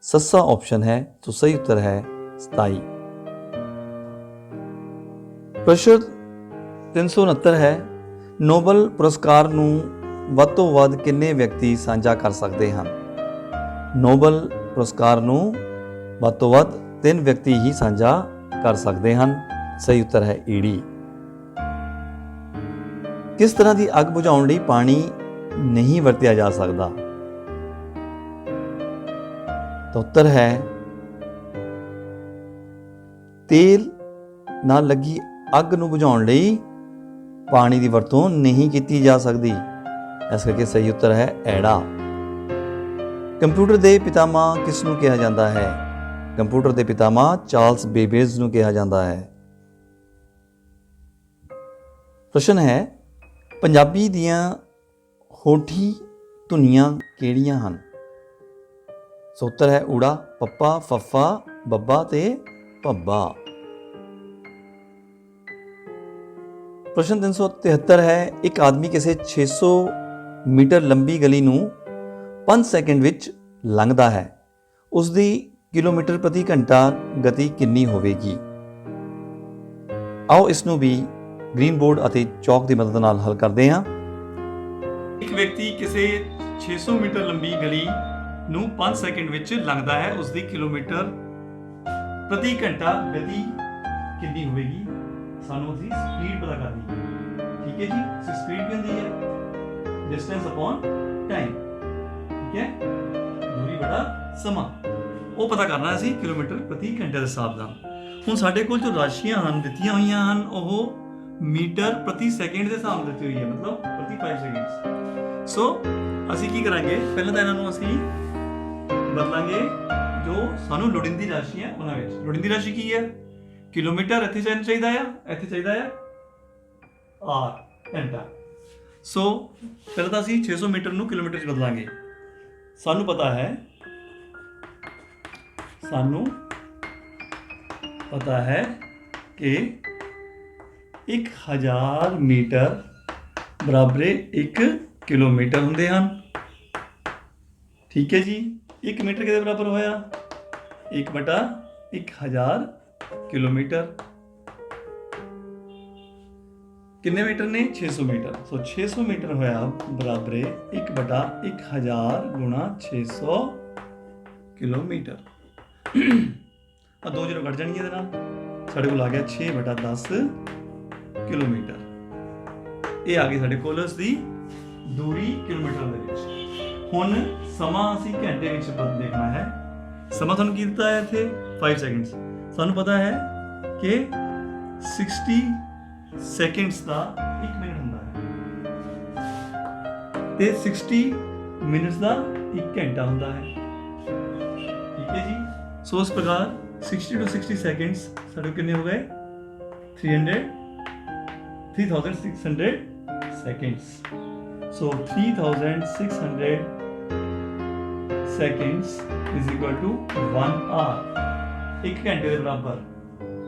सस्सा ऑप्शन है। तो सही उत्तर है 27। प्रश्न 369 है। नोबल पुरस्कार ਨੂੰ ਵੱਧ ਤੋਂ ਵੱਧ ਕਿੰਨੇ ਵਿਅਕਤੀ ਸਾਂਝਾ ਕਰ ਸਕਦੇ ਹਨ? ਨੋਬਲ ਪੁਰਸਕਾਰ ਨੂੰ ਵੱਧ ਤੋਂ ਵੱਧ 3 ਵਿਅਕਤੀ ਹੀ ਸਾਂਝਾ ਕਰ ਸਕਦੇ ਹਨ। ਸਹੀ ਉੱਤਰ ਹੈ ਈੜੀ। ਕਿਸ ਤਰ੍ਹਾਂ ਦੀ ਅੱਗ ਬੁਝਾਉਣ ਲਈ ਪਾਣੀ नहीं ਵਰਤਿਆ ਜਾ ਸਕਦਾ? ਤਾਂ ਉੱਤਰ ਹੈ ਤੇਲ ਨਾਲ ਲੱਗੀ ਅੱਗ ਨੂੰ ਬੁਝਾਉਣ ਲਈ ਪਾਣੀ ਦੀ ਵਰਤੋਂ ਨਹੀਂ ਕੀਤੀ ਜਾ ਸਕਦੀ। ਇਸ ਕਰਕੇ ਸਹੀ ਉੱਤਰ ਹੈ ਐੜਾ। ਕੰਪਿਊਟਰ ਦੇ ਪਿਤਾਮਾ ਕਿਸ ਨੂੰ ਕਿਹਾ ਜਾਂਦਾ ਹੈ? ਕੰਪਿਊਟਰ ਦੇ ਪਿਤਾਮਾ ਚਾਰਲਸ ਬੇਬੇਜ ਨੂੰ ਕਿਹਾ ਜਾਂਦਾ ਹੈ। ਪ੍ਰਸ਼ਨ ਹੈ ਪੰਜਾਬੀ ਦੀਆਂ ਹੋਠੀ ਧੁਨੀਆਂ ਕਿਹੜੀਆਂ ਹਨ? ਸੋ ਉੱਤਰ ਹੈ ਊੜਾ, ਪੱਪਾ, ਫੱਫਾ, ਬੱਬਾ ਤੇ ਭੱਬਾ। ਪ੍ਰਸ਼ਨ 373 ਹੈ, ਇੱਕ ਆਦਮੀ ਕਿਸੇ 600 ਮੀਟਰ ਲੰਬੀ ਗਲੀ ਨੂੰ 5 ਸੈਕਿੰਡ ਵਿੱਚ ਲੰਘਦਾ ਹੈ, ਉਸ ਦੀ ਕਿਲੋਮੀਟਰ ਪ੍ਰਤੀ ਘੰਟਾ ਗਤੀ ਕਿੰਨੀ ਹੋਵੇਗੀ? ਆਓ ਇਸ ਨੂੰ ਵੀ ਗ੍ਰੀਨ ਬੋਰਡ ਅਤੇ ਚੌਕ ਦੀ ਮਦਦ ਨਾਲ ਹੱਲ ਕਰਦੇ ਹਾਂ। ਇੱਕ ਵਿਅਕਤੀ ਕਿਸੇ 600 ਮੀਟਰ ਲੰਬੀ ਗਲੀ ਨੂੰ 5 ਸੈਕਿੰਡ ਵਿੱਚ ਲੰਘਦਾ ਹੈ, ਉਸ ਦੀ ਕਿਲੋਮੀਟਰ ਪ੍ਰਤੀ ਘੰਟਾ ਗਤੀ ਕਿੰਨੀ ਹੋਵੇਗੀ? ਸਾਨੂੰ ਅਸੀਂ ਸਪੀਡ ਪਤਾ ਕਰਨੀ ਹੈ। ਠੀਕ ਹੈ ਜੀ, ਸਪੀਡ ਕੀ ਹੁੰਦੀ ਹੈ? Distance upon time. ਠੀਕ ਹੈ, ਦੂਰੀ ਬੜਾ ਸਮਾਂ, ਉਹ ਪਤਾ ਕਰਨਾ ਅਸੀਂ ਕਿਲੋਮੀਟਰ ਪ੍ਰਤੀ ਘੰਟੇ ਦੇ ਹਿਸਾਬ ਨਾਲ। ਹੁਣ ਸਾਡੇ ਕੋਲ ਜੋ ਰਾਸ਼ੀਆਂ ਹਨ ਦਿੱਤੀਆਂ ਹੋਈਆਂ ਹਨ, ਉਹ ਮੀਟਰ ਪ੍ਰਤੀ ਸੈਕਿੰਡ ਦੇ ਹਿਸਾਬ ਨਾਲ ਦਿੱਤੀ ਹੋਈ ਹੈ, ਮਤਲਬ ਪ੍ਰਤੀ 5 ਸੈਕਿੰਡ। ਸੋ ਅਸੀਂ ਕੀ ਕਰਾਂਗੇ, ਪਹਿਲਾਂ ਤਾਂ ਇਹਨਾਂ ਨੂੰ ਅਸੀਂ ਬਦਲਾਂਗੇ ਜੋ ਸਾਨੂੰ ਲੋੜੀਂਦੀ ਰਾਸ਼ੀ ਹੈ ਉਹਨਾਂ ਵਿੱਚ। ਲੋੜੀਂਦੀ ਰਾਸ਼ੀ ਕੀ ਹੈ? ਕਿਲੋਮੀਟਰ, ਇੱਥੇ ਚਾਹੀਦਾ ਆ, ਇੱਥੇ ਚਾਹੀਦਾ ਆ ਆਰ, ਘੰਟਾ। ਸੋ ਪਹਿਲਾਂ ਤਾਂ ਅਸੀਂ 600 ਮੀਟਰ ਨੂੰ ਕਿਲੋਮੀਟਰ 'ਚ ਬਦਲਾਂਗੇ। ਸਾਨੂੰ ਪਤਾ ਹੈ ਕਿ 1000 ਮੀਟਰ ਬਰਾਬਰ 1 ਕਿਲੋਮੀਟਰ ਹੁੰਦੇ ਹਨ। ਠੀਕ ਹੈ ਜੀ, 1 ਮੀਟਰ ਕਿਹਦੇ ਬਰਾਬਰ ਹੋਇਆ? 1/1000 ਕਿਲੋਮੀਟਰ। ਕਿੰਨੇ ਮੀਟਰ ਨੇ? 600 ਮੀਟਰ। ਸੋ 600 ਮੀਟਰ ਹੋਇਆ ਬਰਾਬਰ 1/1000 ਗੁਣਾ 600 ਕਿਲੋਮੀਟਰ। ਆ 2 ਜ਼ੀਰੋ ਕੱਟ ਜਾਣਗੇ, ਇਹਦੇ ਨਾਲ ਸਾਡੇ ਕੋਲ ਆ ਗਿਆ 6/10 ਕਿਲੋਮੀਟਰ। ਇਹ ਆ ਗਈ ਸਾਡੇ ਕੋਲ ਇਸ ਦੀ ਦੂਰੀ ਕਿਲੋਮੀਟਰ ਦੇ ਵਿੱਚ। ਹੁਣ ਸਮਾਂ ਅਸੀਂ ਘੰਟੇ ਵਿੱਚ ਦੇਖਣਾ ਹੈ। ਸਮਾਂ ਤੁਹਾਨੂੰ ਕੀ ਦਿੱਤਾ ਹੈ ਇੱਥੇ? 5 ਸੈਕਿੰਡਸ। ਸਾਨੂੰ ਪਤਾ ਹੈ ਕਿ 60 ਸੈਕਿੰਡਸ ਦਾ 1 ਮਿੰਟ ਹੁੰਦਾ ਹੈ ਤੇ 60 ਮਿੰਟਸ ਦਾ 1 ਘੰਟਾ ਹੁੰਦਾ ਹੈ। ਠੀਕ ਹੈ ਜੀ, ਸੋ ਇਸ ਪ੍ਰਕਾਰ 60 to 60 ਸੈਕਿੰਡਸ ਸਾਡੇ ਕਿੰਨੇ ਹੋ ਗਏ? 3600 seconds. So 3600 seconds is equal to 1 hour, 1 घंटे के बराबर।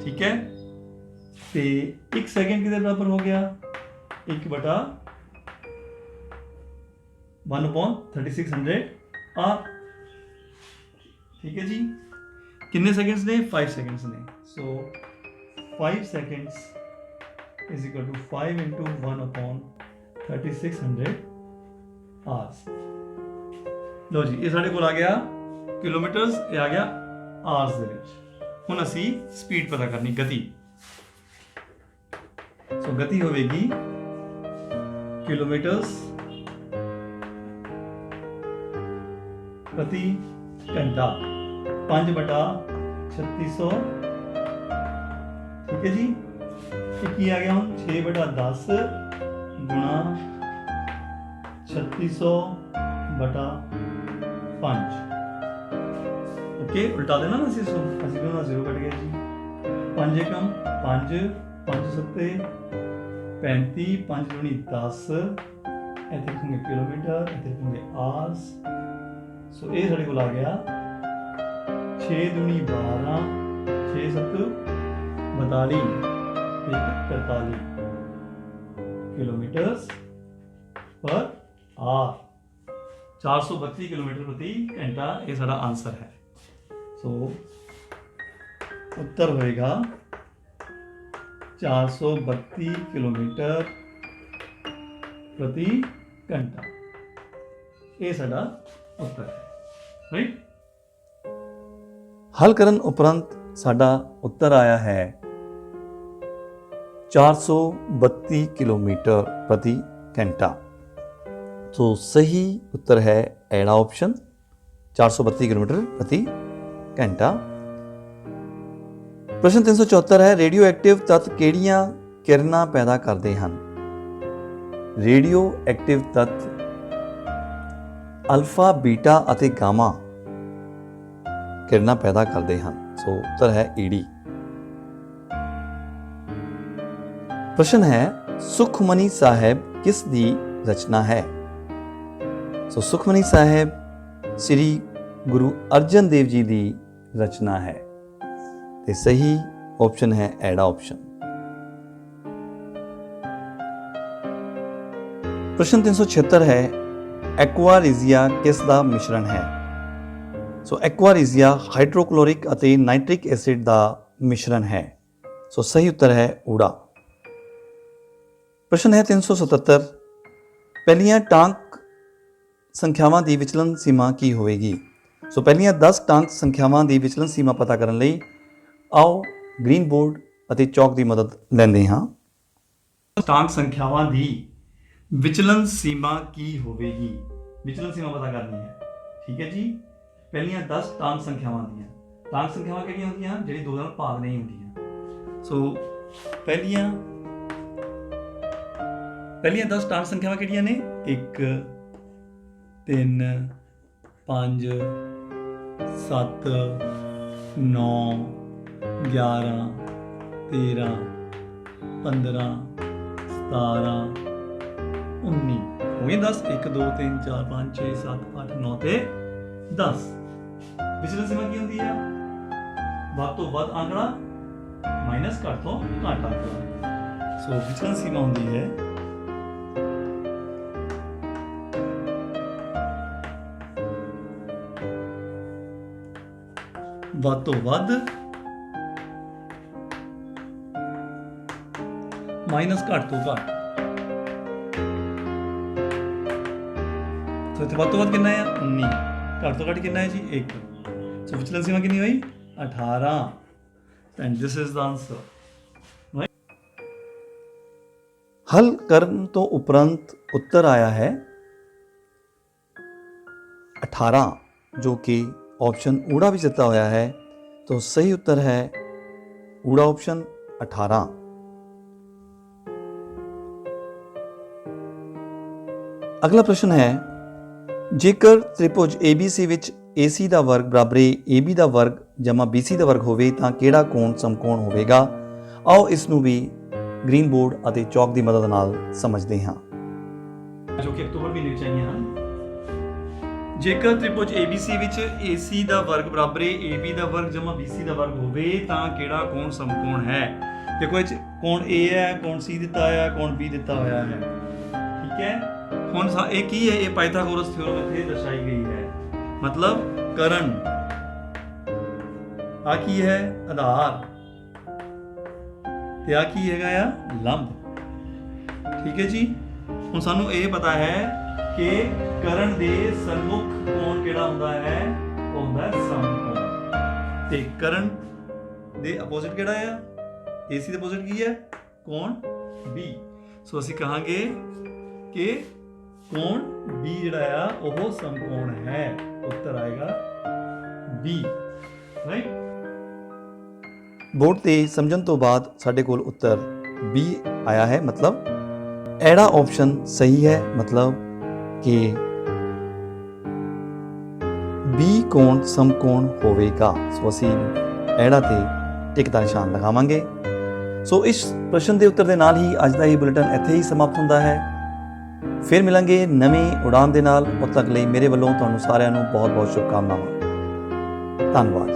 ठीक है, ਤੇ 1 ਸੈਕਿੰਡ ਕਿਹਦੇ ਬਰਾਬਰ ਹੋ ਗਿਆ? 1/1/3600 ਆਰ। ਠੀਕ ਹੈ ਜੀ, ਕਿੰਨੇ ਸੈਕਿੰਡਸ ਨੇ? 5 ਸੈਕਿੰਡਸ ਨੇ। ਸੋ 5 seconds is equal to 5 into 1/3600 hours। ਲੋ ਜੀ, ਇਹ ਸਾਡੇ ਕੋਲ ਆ ਗਿਆ ਕਿਲੋਮੀਟਰਸ, ਇਹ ਆ ਗਿਆ ਆਵਰਸ ਦੇ ਵਿੱਚ। ਹੁਣ ਅਸੀਂ ਸਪੀਡ ਪਤਾ ਕਰਨੀ, ਗਤੀ। ਸੋ ਗਤੀ ਹੋਵੇਗੀ ਕਿਲੋਮੀਟਰਸ ਪ੍ਰਤੀ ਘੰਟਾ 5/3600। ਠੀਕ ਹੈ ਜੀ, ਇਹ ਕੀ ਆ ਗਿਆ ਹੁਣ? 6/10 ਗੁਣਾ 3600/5। ਓਕੇ, ਉਲਟਾ ਦੇਣਾ ਨਾ ਅਸੀਂ ਇਸਨੂੰ। ਅਸੀਂ ਕਿਉਂ 0 ਕੱਟ ਗਿਆ ਜੀ। 5 ਏਕਮ 5, 5 ਸੱਤੇ 35, 5 ਦੂਣੀ 10, ਇੱਥੇ ਲਿਖੂਗੇ ਕਿਲੋਮੀਟਰ, ਇੱਥੇ ਲਿਖੂਗੇ ਆਵਰਸ। ਸੋ ਇਹ ਸਾਡੇ ਕੋਲ ਆ ਗਿਆ 6 ਦੂਣੀ 12, 6 7 42, 43 ਕਿਲੋਮੀਟਰ ਪਰ ਆਰ। 432 ਕਿਲੋਮੀਟਰ ਪ੍ਰਤੀ ਘੰਟਾ ਇਹ ਸਾਡਾ ਆਨਸਰ ਹੈ। ਸੋ ਉੱਤਰ ਹੋਏਗਾ 432 ਕਿਲੋਮੀਟਰ ਪ੍ਰਤੀ ਘੰਟਾ। ਇਹ ਸਾਡਾ ਉੱਤਰ ਹੈ, ਰਾਈਟ। ਹੱਲ ਕਰਨ ਉਪਰੰਤ ਸਾਡਾ ਉੱਤਰ ਆਇਆ ਹੈ 432 ਕਿਲੋਮੀਟਰ ਪ੍ਰਤੀ ਘੰਟਾ। ਸੋ ਸਹੀ ਉੱਤਰ ਹੈ ਐੜਾ ਆਪਸ਼ਨ, 432 ਕਿਲੋਮੀਟਰ ਪ੍ਰਤੀ ਘੰਟਾ। ਪ੍ਰਸ਼ਨ 374 ਹੈ, ਰੇਡੀਓ ਐਕਟਿਵ ਤੱਤ ਕਿਹੜੀਆਂ ਕਿਰਨਾਂ ਪੈਦਾ ਕਰਦੇ ਹਨ? ਰੇਡੀਓ ਐਕਟਿਵ ਤੱਤ ਅਲਫਾ, ਬੀਟਾ ਅਤੇ ਗਾਮਾ ਕਿਰਨਾਂ ਪੈਦਾ ਕਰਦੇ ਹਨ। ਸੋ ਉੱਤਰ ਹੈ ਈਡੀ। ਪ੍ਰਸ਼ਨ ਹੈ, ਸੁਖਮਨੀ ਸਾਹਿਬ ਕਿਸ ਦੀ ਰਚਨਾ ਹੈ? ਸੋ ਸੁਖਮਨੀ ਸਾਹਿਬ ਸ੍ਰੀ ਗੁਰੂ ਅਰਜਨ ਦੇਵ ਜੀ ਦੀ ਰਚਨਾ ਹੈ ਤੇ ਸਹੀ ਆਪਸ਼ਨ ਹੈ ਐੜਾ ਆਪਸ਼ਨ। ਪ੍ਰਸ਼ਨ 376 ਹੈ ਐਕੁਆਰੀਜ਼ੀਆ ਕਿਸ ਦਾ ਮਿਸ਼ਰਣ ਹੈ? ਸੋ ਐਕੁਆਰੀਜ਼ੀਆ ਹਾਈਡਰੋਕਲੋਰਿਕ ਅਤੇ ਨਾਈਟ੍ਰਿਕ ਐਸਿਡ ਦਾ ਮਿਸ਼ਰਣ ਹੈ। ਸੋ ਸਹੀ ਉੱਤਰ ਹੈ ਊੜਾ। ਪ੍ਰਸ਼ਨ ਹੈ 377 ਪਹਿਲੀਆਂ ਟਾਂਕ ਸੰਖਿਆਵਾਂ ਦੀ ਵਿਚਲਨ ਸੀਮਾ ਕੀ ਹੋਵੇਗੀ? ਸੋ ਪਹਿਲੀਆਂ 10 ਟਾਂਕ ਸੰਖਿਆਵਾਂ ਦੀ ਵਿਚਲਨ ਸੀਮਾ ਪਤਾ ਕਰਨ ਲਈ ਆਓ ਗ੍ਰੀਨ ਬੋਰਡ ਅਤੇ ਚੌਕ ਦੀ ਮਦਦ ਲੈਂਦੇ ਹਾਂ। ਟਾਂਕ ਸੰਖਿਆਵਾਂ ਦੀ ਵਿਚਲਨ ਸੀਮਾ ਕੀ ਹੋਵੇਗੀ? ਵਿਚਲਨ ਸੀਮਾ ਪਤਾ ਕਰਨੀ ਹੈ। ਠੀਕ ਹੈ ਜੀ। ਪਹਿਲੀਆਂ 10 ਟਾਂਕ ਸੰਖਿਆਵਾਂ ਦੀਆਂ ਟਾਂਕ ਸੰਖਿਆਵਾਂ ਕਿਹੜੀਆਂ ਹੁੰਦੀਆਂ? ਜਿਹੜੀ ਦੋ ਨਾਲ ਭਾਗ ਨਹੀਂ ਹੁੰਦੀਆਂ। ਸੋ ਪਹਿਲੀਆਂ 10 ਟਾਂਕ ਸੰਖਿਆਵਾਂ ਕਿਹੜੀਆਂ ਨੇ? 1 3 5 7 9 11 13 15 17 19 ਹੋ ਗਏ 10। 1 2 3 4 5 6 7 8 9 ਤੇ 10। ਵਿਚਲਨ ਸੀਮਾ ਕੀ ਹੁੰਦੀ ਆ? ਵੱਧ ਤੋਂ ਵੱਧ ਆਂਕੜਾ ਮਾਈਨਸ ਘੱਟ ਤੋਂ ਘੱਟ ਆਂਕੜਾ। ਸੋ ਵਿਚਲਨ ਸੀਮਾ ਹੁੰਦੀ ਹੈ ਵੱਧ ਤੋਂ ਵੱਧ ਮਾਈਨਸ ਘੱਟ ਤੋਂ ਘੱਟ। ਸੋ ਇੱਥੇ ਵੱਧ ਤੋਂ ਵੱਧ ਕਿੰਨਾ ਹੈ? 19। ਘੱਟ ਤੋਂ ਘੱਟ ਕਿੰਨਾ ਹੈ ਜੀ? 1। ਸੋ ਵਿਚਲਨ ਸੀਮਾ ਕਿੰਨੀ ਹੋਈ? 18। And this is the answer. ਹਲ ਕਰਨ ਤੋਂ ਉਪਰੰਤ ਉੱਤਰ ਆਇਆ ਹੈ 18, ਜੋ ਕਿ ऑप्शन ऊड़ा भी ਦਿੱਤਾ ਹੋਇਆ ਹੈ। तो सही उत्तर है ऊड़ा ऑप्शन 18। अगला प्रश्न है जेकर त्रिभुज ABC ਵਿੱਚ AC ਦਾ ਵਰਗ ਬਰਾਬਰ AB ਦਾ ਵਰਗ ਜਮਾ BC ਦਾ ਵਰਗ ਹੋਵੇ ਤਾਂ ਕਿਹੜਾ ਕੋਣ ਸਮਕੋਣ ਹੋਵੇਗਾ? ਆਓ ਇਸ ਨੂੰ ਵੀ ਗ੍ਰੀਨ ਬੋਰਡ ਅਤੇ ਚੌਕ ਦੀ ਮਦਦ ਨਾਲ ਸਮਝਦੇ ਹਾਂ, ਜੋ ਕਿ ਅਕਤੂਬਰ ਮਹੀਨੇ ਵਿੱਚ ਆਈਆਂ ਹਨ। ਜੇਕਰ ਤ੍ਰਿਭੁਜ ABC ਵਿੱਚ AC ਦਾ ਵਰਗ ਬਰਾਬਰ AB ਦਾ ਵਰਗ ਜਮਾ BC ਦਾ ਵਰਗ ਹੋਵੇ ਤਾਂ ਕਿਹੜਾ ਕੋਣ ਸਮਕੋਣ ਹੈ? ਦੇਖੋ ਇਹ ਕੋਣ A ਹੈ, ਕੋਣ C ਦਿੱਤਾ ਹੋਇਆ, ਕੋਣ B ਦਿੱਤਾ ਹੋਇਆ ਹੈ। ਠੀਕ ਹੈ। ਹੁਣ ਇਹ ਕੀ ਹੈ? ਇਹ ਪਾਇਥਾਗੋਰਸ ਥਿਓਰਮ ਇੱਥੇ ਦਰਸਾਈ ਗਈ ਹੈ। ਮਤਲਬ ਕਰਨ ਆ ਕੀ ਹੈ? ਆਧਾਰ ਤੇ ਆ ਕੀ ਹੈਗਾ ਆ? ਲੰਬ। ਠੀਕ ਹੈ ਜੀ। ਹੁਣ ਸਾਨੂੰ ਇਹ ਪਤਾ ਹੈ ਕਿ ਕਰਨ ਦੇ ਸਨਮੁਖ ਕੋਣ ਕਿਹੜਾ ਹੁੰਦਾ ਹੈ? ਉਹ ਹੁੰਦਾ ਹੈ ਸਮਕੋਣ। ਤੇ ਕਰਨ ਦੇ ਆਪੋਜ਼ਿਟ ਕਿਹੜਾ ਆ? AC ਦੇ ਆਪੋਜ਼ਿਟ ਕੀ ਹੈ? ਕੋਣ B। ਸੋ ਅਸੀਂ ਕਹਾਂਗੇ ਕਿ ਕੋਣ B ਜਿਹੜਾ ਆ ਉਹ ਸਮਕੋਣ ਹੈ। ਉੱਤਰ ਆਏਗਾ B। ਰਾਈਟ। ਬੋਰਡ ਤੇ ਸਮਝਣ ਤੋਂ ਬਾਅਦ ਸਾਡੇ ਕੋਲ ਉੱਤਰ B ਆਇਆ ਹੈ। ਮਤਲਬ ਐੜਾ ਆਪਸ਼ਨ ਸਹੀ ਹੈ। ਮਤਲਬ ਕਿ B ਕੋਣ ਸਮਕੋਣ ਹੋਵੇਗਾ। ਸੋ ਅਸੀਂ ਐੜਾ ਤੇ ਟਿਕ ਦਾ ਨਿਸ਼ਾਨ ਲਗਾਵਾਂਗੇ। ਸੋ ਇਸ ਪ੍ਰਸ਼ਨ ਦੇ ਉੱਤਰ ਦੇ ਨਾਲ ਹੀ ਅੱਜ ਦਾ ਇਹ ਬੁਲੇਟਿਨ ਇੱਥੇ ਹੀ ਸਮਾਪਤ ਹੁੰਦਾ ਹੈ। ਫਿਰ ਮਿਲਾਂਗੇ ਨਵੀਂ ਉਡਾਨ ਦੇ ਨਾਲ। ਉਦ ਤੱਕ ਲਈ ਮੇਰੇ ਵੱਲੋਂ ਤੁਹਾਨੂੰ ਸਾਰਿਆਂ ਨੂੰ ਬਹੁਤ ਬਹੁਤ ਸ਼ੁਭਕਾਮਨਾਵਾਂ। ਧੰਨਵਾਦ।